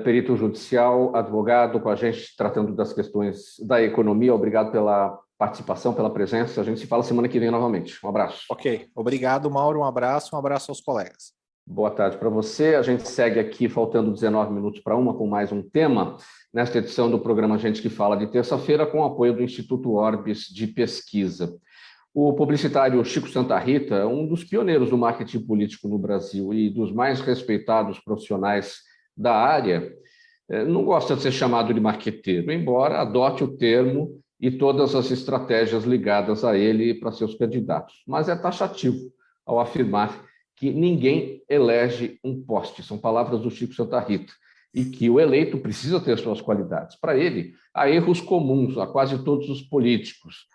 perito judicial, advogado, com a gente tratando das questões da economia. Obrigado pela participação, pela presença. A gente se fala semana que vem novamente. Um abraço. Ok. Obrigado, Mauro. Um abraço aos colegas. Boa tarde para você. A gente segue aqui, faltando 19 minutos para 1, com mais um tema, nesta edição do programa Gente que Fala, de terça-feira, com o apoio do Instituto Orbis de Pesquisa. O publicitário Chico Santa Rita, um dos pioneiros do marketing político no Brasil e dos mais respeitados profissionais da área, não gosta de ser chamado de marqueteiro, embora adote o termo e todas as estratégias ligadas a ele para seus candidatos. Mas é taxativo ao afirmar que ninguém elege um poste. São palavras do Chico Santa Rita. e que o eleito precisa ter suas qualidades. Para ele, há erros comuns a quase todos os políticos.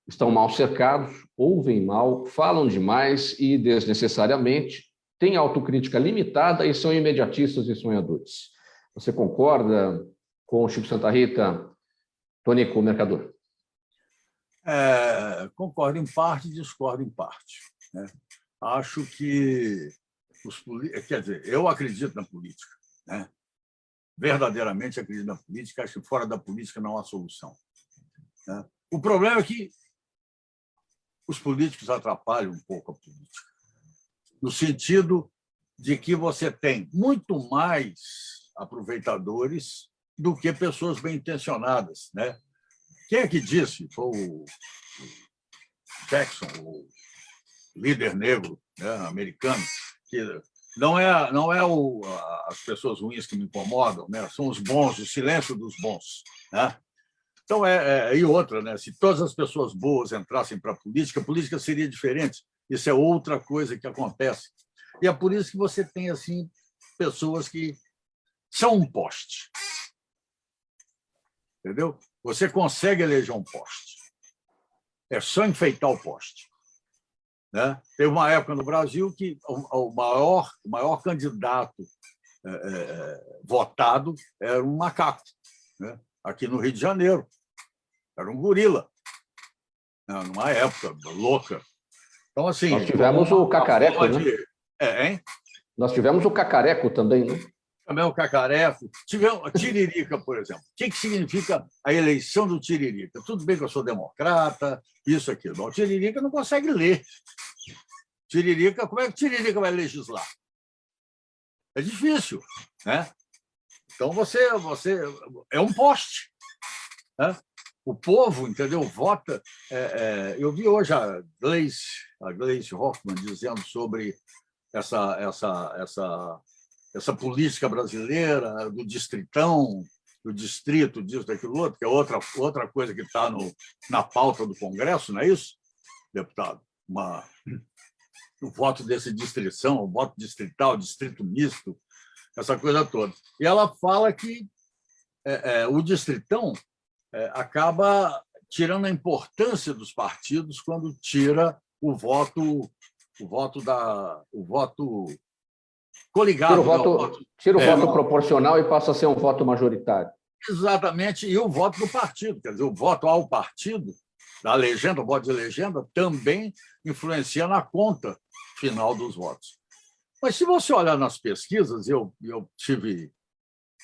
Estão mal cercados, ouvem mal, falam demais e desnecessariamente, têm autocrítica limitada e são imediatistas e sonhadores. Você concorda com o Chico Santa Rita, Tonico Mercador? Concordo em parte e discordo em parte, né? Acho que quer dizer, eu acredito na política, né? Verdadeiramente acredito na política. Acho que fora da política não há solução, né? O problema é que os políticos atrapalham um pouco a política, no sentido de que você tem muito mais aproveitadores do que pessoas bem-intencionadas, né? Quem é que disse? Foi o Jackson, o líder negro, né, americano, que não é as pessoas ruins que me incomodam, né? São os bons, o silêncio dos bons, né? Então, e outra, né? Se todas as pessoas boas entrassem para a política seria diferente. Isso é outra coisa que acontece. E é por isso que você tem assim pessoas que são um poste. Entendeu? Você consegue eleger um poste. É só enfeitar o poste, né? Teve uma época no Brasil que o maior candidato votado era um macaco, né? Aqui no Rio de Janeiro. Era um gorila, numa época louca. Então, assim, nós tivemos o Cacareco, né? Hein? Nós tivemos o Cacareco também, né? Também o Cacareco. Tivemos a Tiririca, por exemplo. O que significa a eleição do Tiririca? Tudo bem que eu sou democrata, isso, aquilo. O Tiririca não consegue ler. Tiririca, como é que o Tiririca vai legislar? É difícil, né? Então, você é um poste, né? O povo, entendeu? Vota. Eu vi hoje a Gleisi Hoffmann dizendo sobre essa política brasileira do distritão, do distrito, disso, daquilo outro, que é outra coisa que está na pauta do Congresso, não é isso, deputado? O voto dessa distrição, o voto distrital, distrito misto, essa coisa toda. E ela fala que o distritão acaba tirando a importância dos partidos quando tira o voto coligado. Tira o voto proporcional e passa a ser um voto majoritário. Exatamente, e o voto do partido. Quer dizer, o voto ao partido, da legenda, o voto de legenda, também influencia na conta final dos votos. Mas se você olhar nas pesquisas, eu tive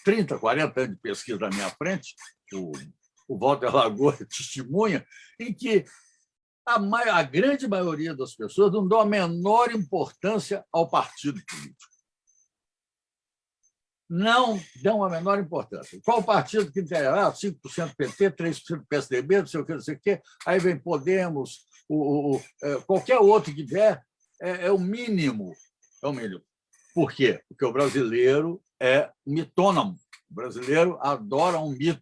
30, 40 anos de pesquisa na minha frente, o Walter Lagoa testemunha, em que a grande maioria das pessoas não dão a menor importância ao partido político. Não dão a menor importância. Qual partido que interessa? 5% PT, 3% PSDB, não sei o quê. Aí vem Podemos, qualquer outro que vier, é o mínimo. É o mínimo. Por quê? Porque o brasileiro é mitônamo. O brasileiro adora um mito.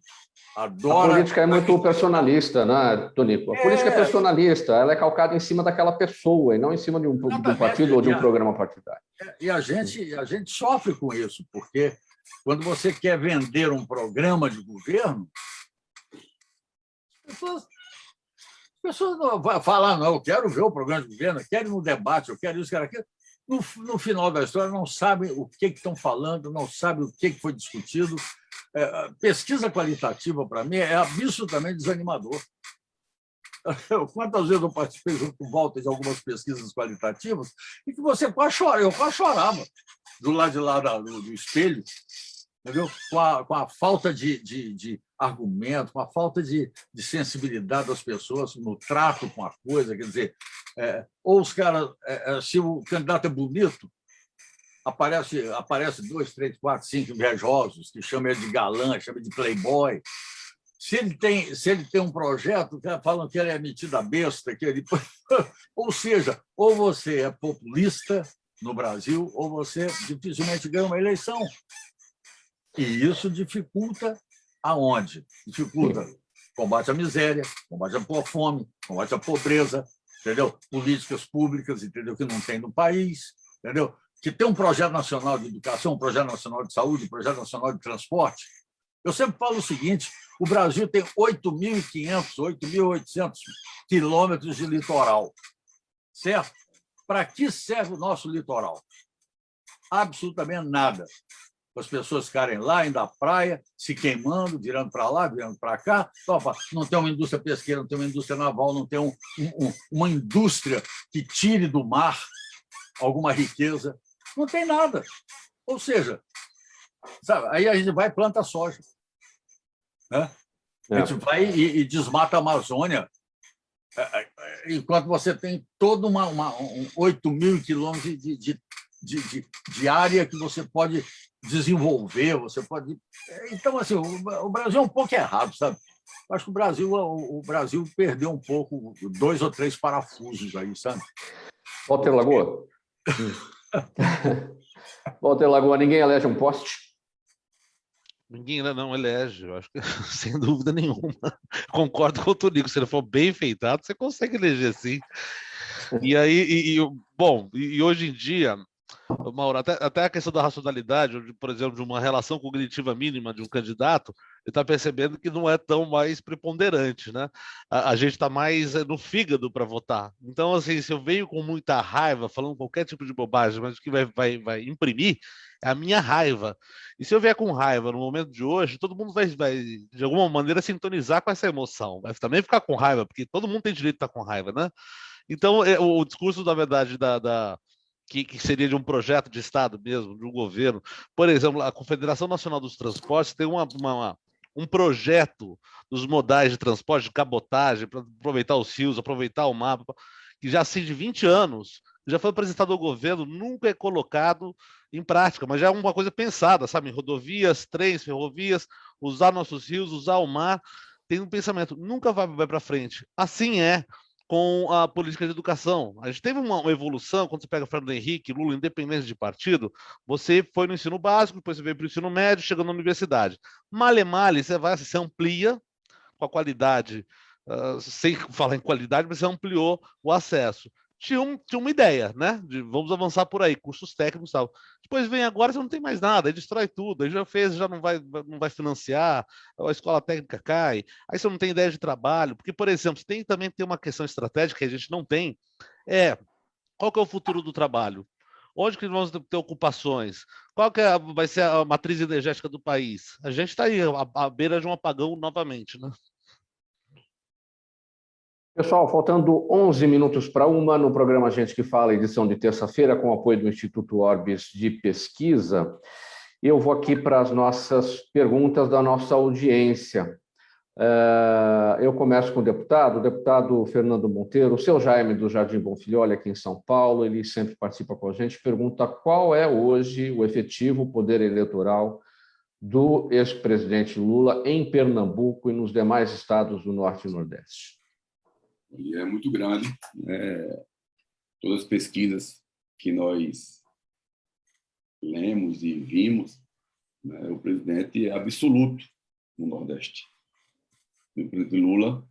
Adora... A política é muito personalista, né, Tonico? A política é personalista, ela é calcada em cima daquela pessoa e não em cima de um partido ou de um programa partidário. E a gente sofre com isso, porque quando você quer vender um programa de governo, as pessoas não vão falar, não, eu quero ver o programa de governo, eu quero ir no debate, eu quero isso, quero aquilo. No final da história, não sabem o que estão falando, não sabem o que foi discutido. Pesquisa qualitativa, para mim, é absolutamente desanimador. Quantas vezes eu participei junto com o Walter de algumas pesquisas qualitativas e que você quase chorava, eu quase chorava do lado de lá do espelho, entendeu? Com a falta de argumento, com a falta de sensibilidade das pessoas no trato com a coisa. Quer dizer, ou os caras, se o candidato é bonito, aparece 2, 3, 4, 5 invejosos que chamam ele de galã, chamam de playboy. Se ele tem um projeto, falam que ele é metido a besta, que ele... Ou seja, ou você é populista no Brasil, ou você dificilmente ganha uma eleição. E isso dificulta aonde? Dificulta combate à miséria, combate à fome, combate à pobreza, entendeu? Políticas públicas, entendeu? Que não tem no país, entendeu? que tem um projeto nacional de educação, um projeto nacional de saúde, um projeto nacional de transporte. Eu sempre falo o seguinte: o Brasil tem 8.500, 8.800 quilômetros de litoral, certo? Para que serve o nosso litoral? Absolutamente nada. As pessoas ficarem lá, indo à praia, se queimando, virando para lá, virando para cá. Não tem uma indústria pesqueira, não tem uma indústria naval, não tem uma indústria que tire do mar alguma riqueza. Não tem nada. Ou seja, sabe, aí a gente vai e planta soja. Né? A gente vai e desmata a Amazônia, enquanto você tem toda 8.000 quilômetros de área que você pode desenvolver, você pode... Então, assim, o Brasil é um pouco errado, sabe? Acho que o Brasil perdeu um pouco, 2 ou 3 parafusos aí, sabe? Walter Lagoa. Walter Lagoa, ninguém elege um poste? Ninguém ainda não elege, eu acho que sem dúvida nenhuma. Concordo com o Tonico, se ele for bem feitado, você consegue eleger sim. E aí, bom, hoje em dia, Mauro, até a questão da racionalidade, por exemplo, de uma relação cognitiva mínima de um candidato, ele está percebendo que não é tão mais preponderante, né? A gente está mais no fígado para votar. Então, assim, se eu venho com muita raiva, falando qualquer tipo de bobagem, mas o que vai imprimir é a minha raiva. E se eu vier com raiva no momento de hoje, todo mundo vai de alguma maneira, sintonizar com essa emoção. Vai também ficar com raiva, porque todo mundo tem direito de estar com raiva, né? Então, o discurso, na verdade, que seria de um projeto de Estado mesmo, de um governo. Por exemplo, a Confederação Nacional dos Transportes tem um projeto dos modais de transporte, de cabotagem, para aproveitar os rios, aproveitar o mar, que já assim de 20 anos, já foi apresentado ao governo, nunca é colocado em prática, mas já é uma coisa pensada, sabe? Em rodovias, trens, ferrovias, usar nossos rios, usar o mar, tem um pensamento, nunca vai para frente. Assim é com a política de educação. A gente teve uma evolução, quando você pega Fernando Henrique, Lula, independente de partido, você foi no ensino básico, depois você veio para o ensino médio, chegando na universidade. Male, você amplia com a qualidade, sem falar em qualidade, mas você ampliou o acesso. Tinha uma ideia, né? De vamos avançar por aí, cursos técnicos e tal. Depois vem agora, você não tem mais nada, aí destrói tudo, aí já fez, já não vai financiar, a escola técnica cai, aí você não tem ideia de trabalho, porque, por exemplo, também tem uma questão estratégica que a gente não tem, qual que é o futuro do trabalho? Onde que nós vamos ter ocupações? Qual que vai ser a matriz energética do país? A gente está aí, à beira de um apagão novamente, né? Pessoal, faltando 11 minutos para 1 no programa Gente que Fala, edição de terça-feira, com apoio do Instituto Orbis de Pesquisa. Eu vou aqui para as nossas perguntas da nossa audiência. Eu começo com o deputado Fernando Monteiro, o seu Jaime do Jardim Bonfilholi, aqui em São Paulo, ele sempre participa com a gente, pergunta qual é hoje o efetivo poder eleitoral do ex-presidente Lula em Pernambuco e nos demais estados do Norte e Nordeste. E é muito grande. Todas as pesquisas que nós lemos e vimos, né, o presidente é absoluto no Nordeste. O presidente Lula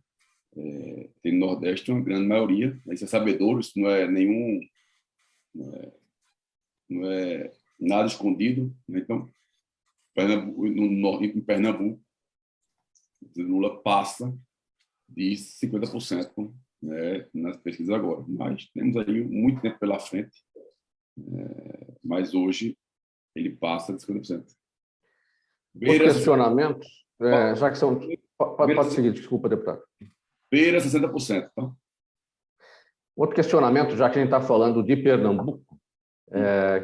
tem no Nordeste uma grande maioria, isso é sabedor, isso não é nenhum... não é nada escondido. Né? Então, em Pernambuco, o Lula passa de 50%, né, nas pesquisas agora. Mas temos aí muito tempo pela frente, mas hoje ele passa de 50%. Outro questionamento, já que são... Pode seguir, desculpa, deputado. Beira 60%. Tá? Outro questionamento, já que a gente está falando de Pernambuco,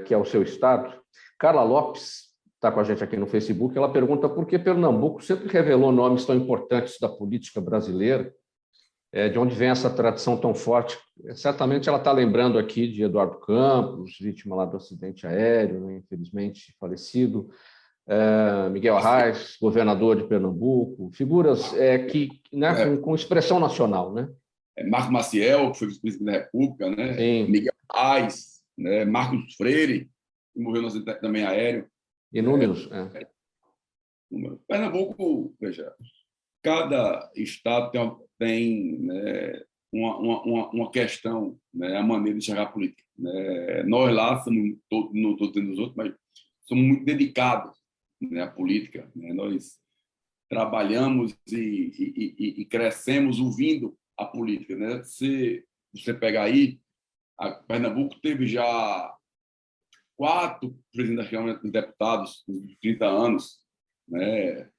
que é o seu estado, Carla Lopes está com a gente aqui no Facebook, ela pergunta por que Pernambuco sempre revelou nomes tão importantes da política brasileira, de onde vem essa tradição tão forte. Certamente ela está lembrando aqui de Eduardo Campos, vítima lá do acidente aéreo, né, infelizmente falecido, Miguel Arraes, governador de Pernambuco, figuras né, com expressão nacional. Né? Marco Maciel, que foi vice-presidente da República, né? Miguel Arraes, né? Marcos Freire, que morreu no acidente também aéreo. Inúmeros. Pernambuco, veja, cada estado tem né, uma questão, né, a maneira de enxergar a política. né? Nós lá somos, não estou dizendo os outros, mas somos muito dedicados, né, à política, né? Nós trabalhamos e crescemos ouvindo a política, né? Se você pegar aí, a Pernambuco teve já 4 presidentes da Câmara de Deputados em 30 anos, né?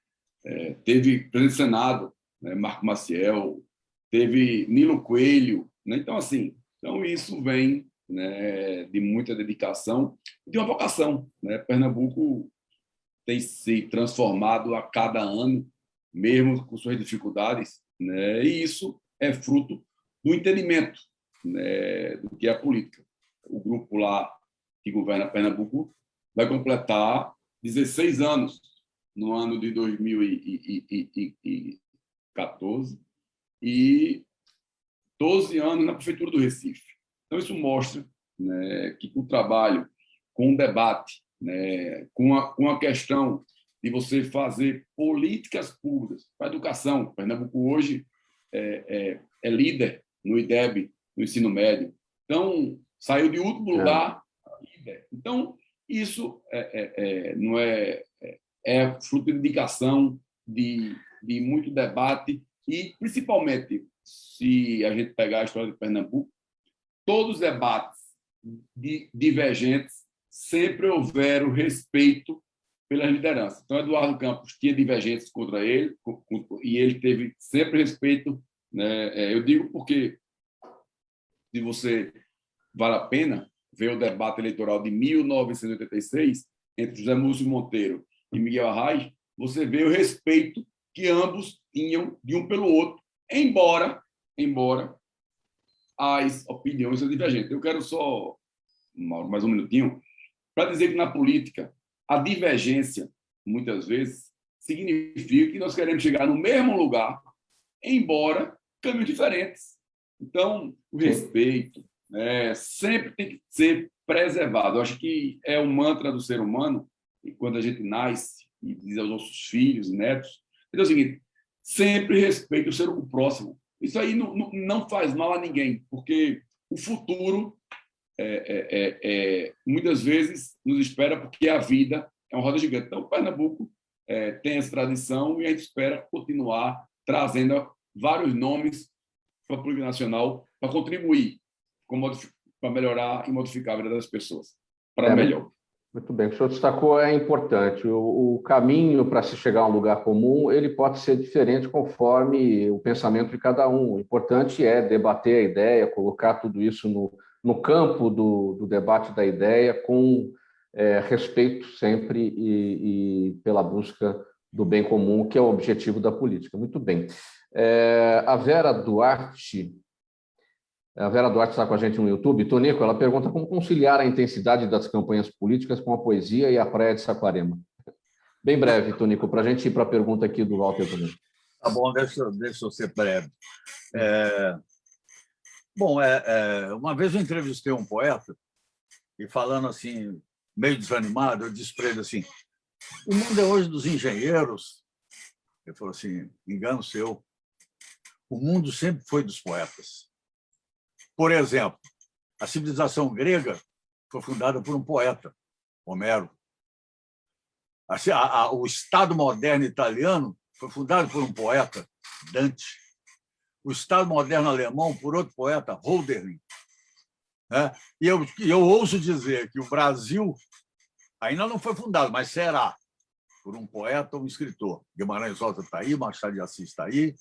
Teve presidente do Senado, né, Marco Maciel, teve Nilo Coelho, né? Então, assim, isso vem, né, de muita dedicação e de uma vocação, né? Pernambuco tem se transformado a cada ano, mesmo com suas dificuldades, né? E isso é fruto do entendimento, né, do que é a política. O grupo lá que governa Pernambuco vai completar 16 anos no ano de 2014 e 12 anos na Prefeitura do Recife. Então, isso mostra, né, que com o trabalho, com o debate, né, com a questão de você fazer políticas públicas para a educação. Pernambuco hoje é líder no IDEB, no ensino médio. Então, saiu de último lugar. Então, isso não é fruto de dedicação, de muito debate e, principalmente, se a gente pegar a história de Pernambuco, todos os debates divergentes sempre houveram respeito pelas lideranças. Então, Eduardo Campos tinha divergências contra ele e ele teve sempre respeito, né? Eu digo porque, se você vale a pena ver o debate eleitoral de 1986 entre José Múcio Monteiro e Miguel Arraes, você vê o respeito que ambos tinham de um pelo outro, embora as opiniões sejam divergentes. Eu quero só, mais um minutinho, para dizer que na política a divergência, muitas vezes, significa que nós queremos chegar no mesmo lugar, embora caminhos diferentes. Então, o respeito, né, sempre tem que ser preservado. Eu acho que é o mantra do ser humano, e quando a gente nasce e diz aos nossos filhos e netos, é o seguinte: sempre respeite o ser próximo. Isso aí não faz mal a ninguém, porque o futuro muitas vezes nos espera, porque a vida é uma roda gigante. Então, Pernambuco tem essa tradição e a gente espera continuar trazendo vários nomes para a política nacional para contribuir, para melhorar e modificar a vida das pessoas, para melhor. Muito bem, o que o senhor destacou é importante. O caminho para se chegar a um lugar comum, ele pode ser diferente conforme o pensamento de cada um. O importante é debater a ideia, colocar tudo isso no campo do debate da ideia, com respeito sempre e pela busca do bem comum, que é o objetivo da política. Muito bem. A Vera Duarte está com a gente no YouTube. Tonico, ela pergunta como conciliar a intensidade das campanhas políticas com a poesia e a praia de Saquarema. Bem breve, Tonico, para a gente ir para a pergunta aqui do Walter também. Tá bom, deixa eu ser breve. Uma vez eu entrevistei um poeta e, falando assim, meio desanimado, eu disse para ele assim: o mundo é hoje dos engenheiros. Ele falou assim: engano seu. O mundo sempre foi dos poetas. Por exemplo, a civilização grega foi fundada por um poeta, Homero. O Estado moderno italiano foi fundado por um poeta, Dante. O Estado moderno alemão por outro poeta, Hölderlin. E eu ouso dizer que o Brasil ainda não foi fundado, mas será, por um poeta ou um escritor. Guimarães Rosa está aí, Machado de Assis está aí,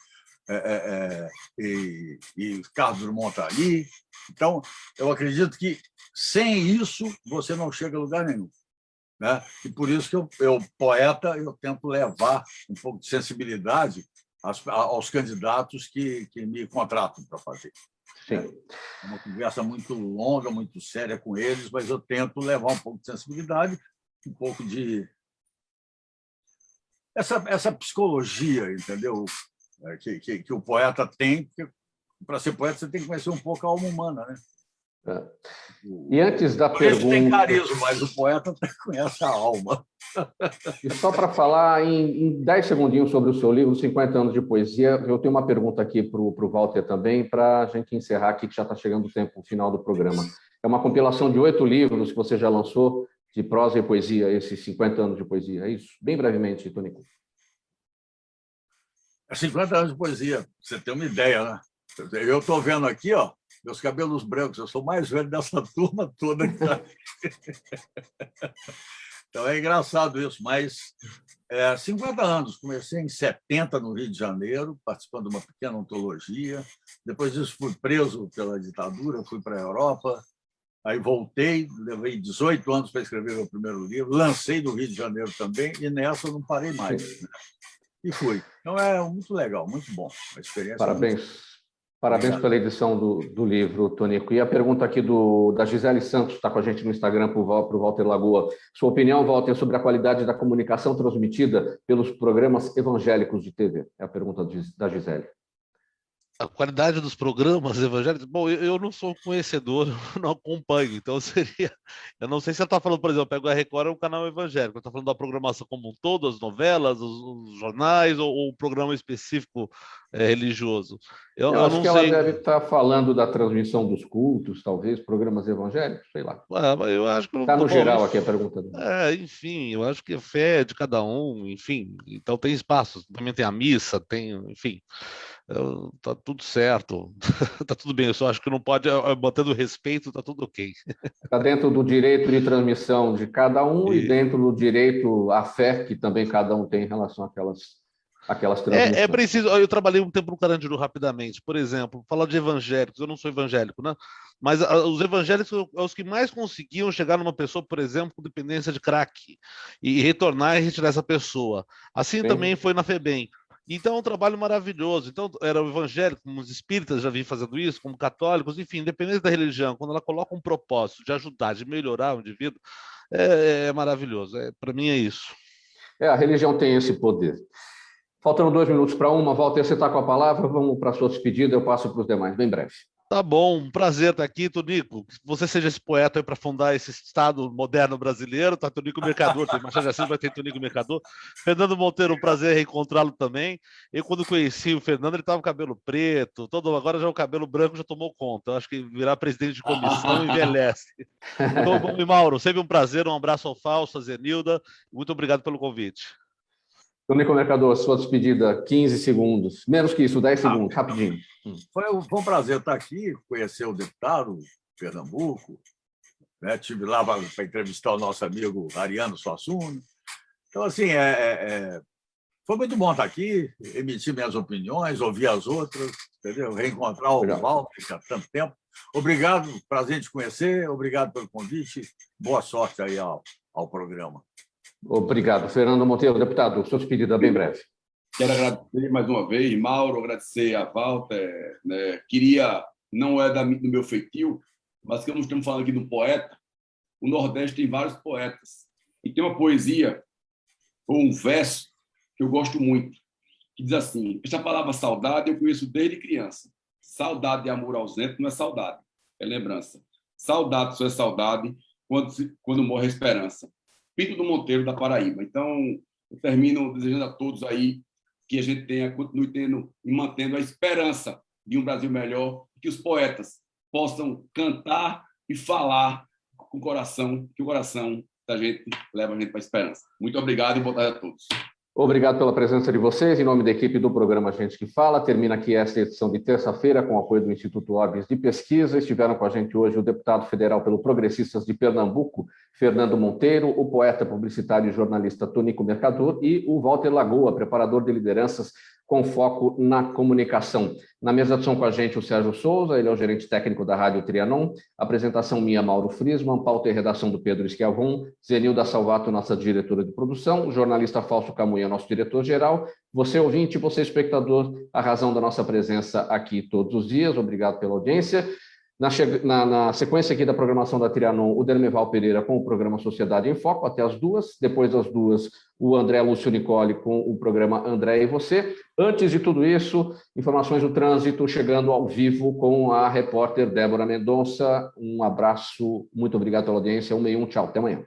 e Carlos Drummond está ali. Então, eu acredito que sem isso você não chega a lugar nenhum, né? E por isso que eu poeta, eu tento levar um pouco de sensibilidade aos candidatos que me contratam para fazer. Sim. É uma conversa muito longa, muito séria com eles, mas eu tento levar um pouco de sensibilidade, um pouco de essa psicologia, entendeu? Que o poeta tem, porque para ser poeta você tem que conhecer um pouco a alma humana, né? E antes da pergunta... tem carisma, mas o poeta conhece a alma. E só para falar em 10 segundinhos sobre o seu livro, 50 anos de poesia, eu tenho uma pergunta aqui para o Walter também, para a gente encerrar aqui, que já está chegando o tempo final do programa. É uma compilação de 8 livros que você já lançou, de prosa e poesia, esses 50 anos de poesia, é isso? Bem brevemente, Tonico. 50 anos de poesia, pra você ter uma ideia, né? Eu estou vendo aqui, ó, meus cabelos brancos, eu sou mais velho dessa turma toda que está aqui. Então é engraçado isso, mas 50 anos, comecei em 70 no Rio de Janeiro, participando de uma pequena antologia, depois disso fui preso pela ditadura, fui para a Europa, aí voltei, levei 18 anos para escrever meu primeiro livro, lancei no Rio de Janeiro também, e nessa eu não parei mais. Né? E fui. Então é muito legal, muito bom. A experiência. Parabéns. Parabéns pela edição do livro, Tonico. E a pergunta aqui da Gisele Santos, está com a gente no Instagram, para o Walter Lagoa. Sua opinião, Walter, sobre a qualidade da comunicação transmitida pelos programas evangélicos de TV? É a pergunta da Gisele. A qualidade dos programas evangélicos... Bom, eu não sou conhecedor, eu não acompanho, então seria... Eu não sei se você está falando, por exemplo, pego a Record, é um canal evangélico, está falando da programação como um todo, as novelas, os jornais, ou um programa específico religioso? Eu acho que sei. Ela deve estar falando da transmissão dos cultos, talvez, programas evangélicos, sei lá. Eu acho que está no geral aqui a pergunta. Enfim, eu acho que a fé é de cada um, enfim, então tem espaços, também tem a missa, tem, enfim... Tá tudo certo, tá tudo bem, eu só acho que não pode, mantendo respeito, tá tudo ok. Está dentro do direito de transmissão de cada um e dentro do direito à fé que também cada um tem em relação àquelas transmissões. É preciso, eu trabalhei um tempo no Carandiru rapidamente, por exemplo, falar de evangélicos, eu não sou evangélico, né? Mas os evangélicos são os que mais conseguiam chegar numa pessoa, por exemplo, com dependência de crack, e retornar e retirar essa pessoa. Assim Sim. Também foi na FEBEM. Então, é um trabalho maravilhoso. Então, era o evangélico, como os espíritas já vinham fazendo isso, como católicos, enfim, independente da religião, quando ela coloca um propósito de ajudar, de melhorar o indivíduo, é maravilhoso. Para mim é isso. A religião tem esse poder. Faltando 2 minutos para uma, Walter, você está com a palavra, vamos para a sua despedida, eu passo para os demais, bem breve. Tá bom, um prazer estar aqui, Tonico. Que você seja esse poeta aí para fundar esse Estado moderno brasileiro, tá? Tonico Mercador, tem Machado de Assis, vai ter Tonico Mercador. Fernando Monteiro, um prazer reencontrá-lo também. Eu, quando conheci o Fernando, ele estava com cabelo preto, agora já o cabelo branco já tomou conta. Eu acho que virar presidente de comissão envelhece. Então, bom, e Mauro, sempre um prazer, um abraço ao Fausto, a Zenilda. Muito obrigado pelo convite. Tonico Mercador, sua despedida, 15 segundos. Menos que isso, 10 segundos, rapidinho. Foi um prazer estar aqui, conhecer o deputado de Pernambuco. Né? Estive lá para entrevistar o nosso amigo Ariano Suassuna. Então, assim, foi muito bom estar aqui, emitir minhas opiniões, ouvir as outras, entendeu? Reencontrar o Walter, há tanto tempo. Obrigado, prazer em te conhecer, obrigado pelo convite. Boa sorte aí ao programa. Obrigado. Fernando Monteiro, deputado, sua despedida bem breve. Quero agradecer mais uma vez, Mauro, agradecer a Walter. Né? Queria, não é do meu feitio, mas que nós estamos falando aqui de um poeta. O Nordeste tem vários poetas. E tem uma poesia, ou um verso, que eu gosto muito, que diz assim: esta palavra saudade eu conheço desde criança. Saudade de amor ausente não é saudade, é lembrança. Saudade só é saudade quando morre a esperança. Pinto do Monteiro, da Paraíba. Então, eu termino desejando a todos aí que a gente continue tendo e mantendo a esperança de um Brasil melhor, que os poetas possam cantar e falar com o coração, que o coração da gente leva a gente para a esperança. Muito obrigado e boa tarde a todos. Obrigado pela presença de vocês. Em nome da equipe do programa Gente que Fala, termina aqui esta edição de terça-feira com o apoio do Instituto Orbis de Pesquisa. Estiveram com a gente hoje o deputado federal pelo Progressistas de Pernambuco, Fernando Monteiro, o poeta, publicitário e jornalista Tonico Mercador e o Walter Lagoa, preparador de lideranças com foco na comunicação. Na mesa de som com a gente o Sérgio Souza, ele é o gerente técnico da Rádio Trianon, apresentação minha, Mauro Friesman, pauta e redação do Pedro Schiavon, Zenilda Salvato, nossa diretora de produção, o jornalista Fausto Camunha, nosso diretor-geral, você ouvinte, você espectador, a razão da nossa presença aqui todos os dias, obrigado pela audiência. Na sequência aqui da programação da Trianon, o Dermeval Pereira com o programa Sociedade em Foco, até as 2. Depois das 2, o André Lúcio Nicoli com o programa André e Você. Antes de tudo isso, informações do trânsito chegando ao vivo com a repórter Débora Mendonça. Um abraço, muito obrigado pela audiência. 161, tchau, até amanhã.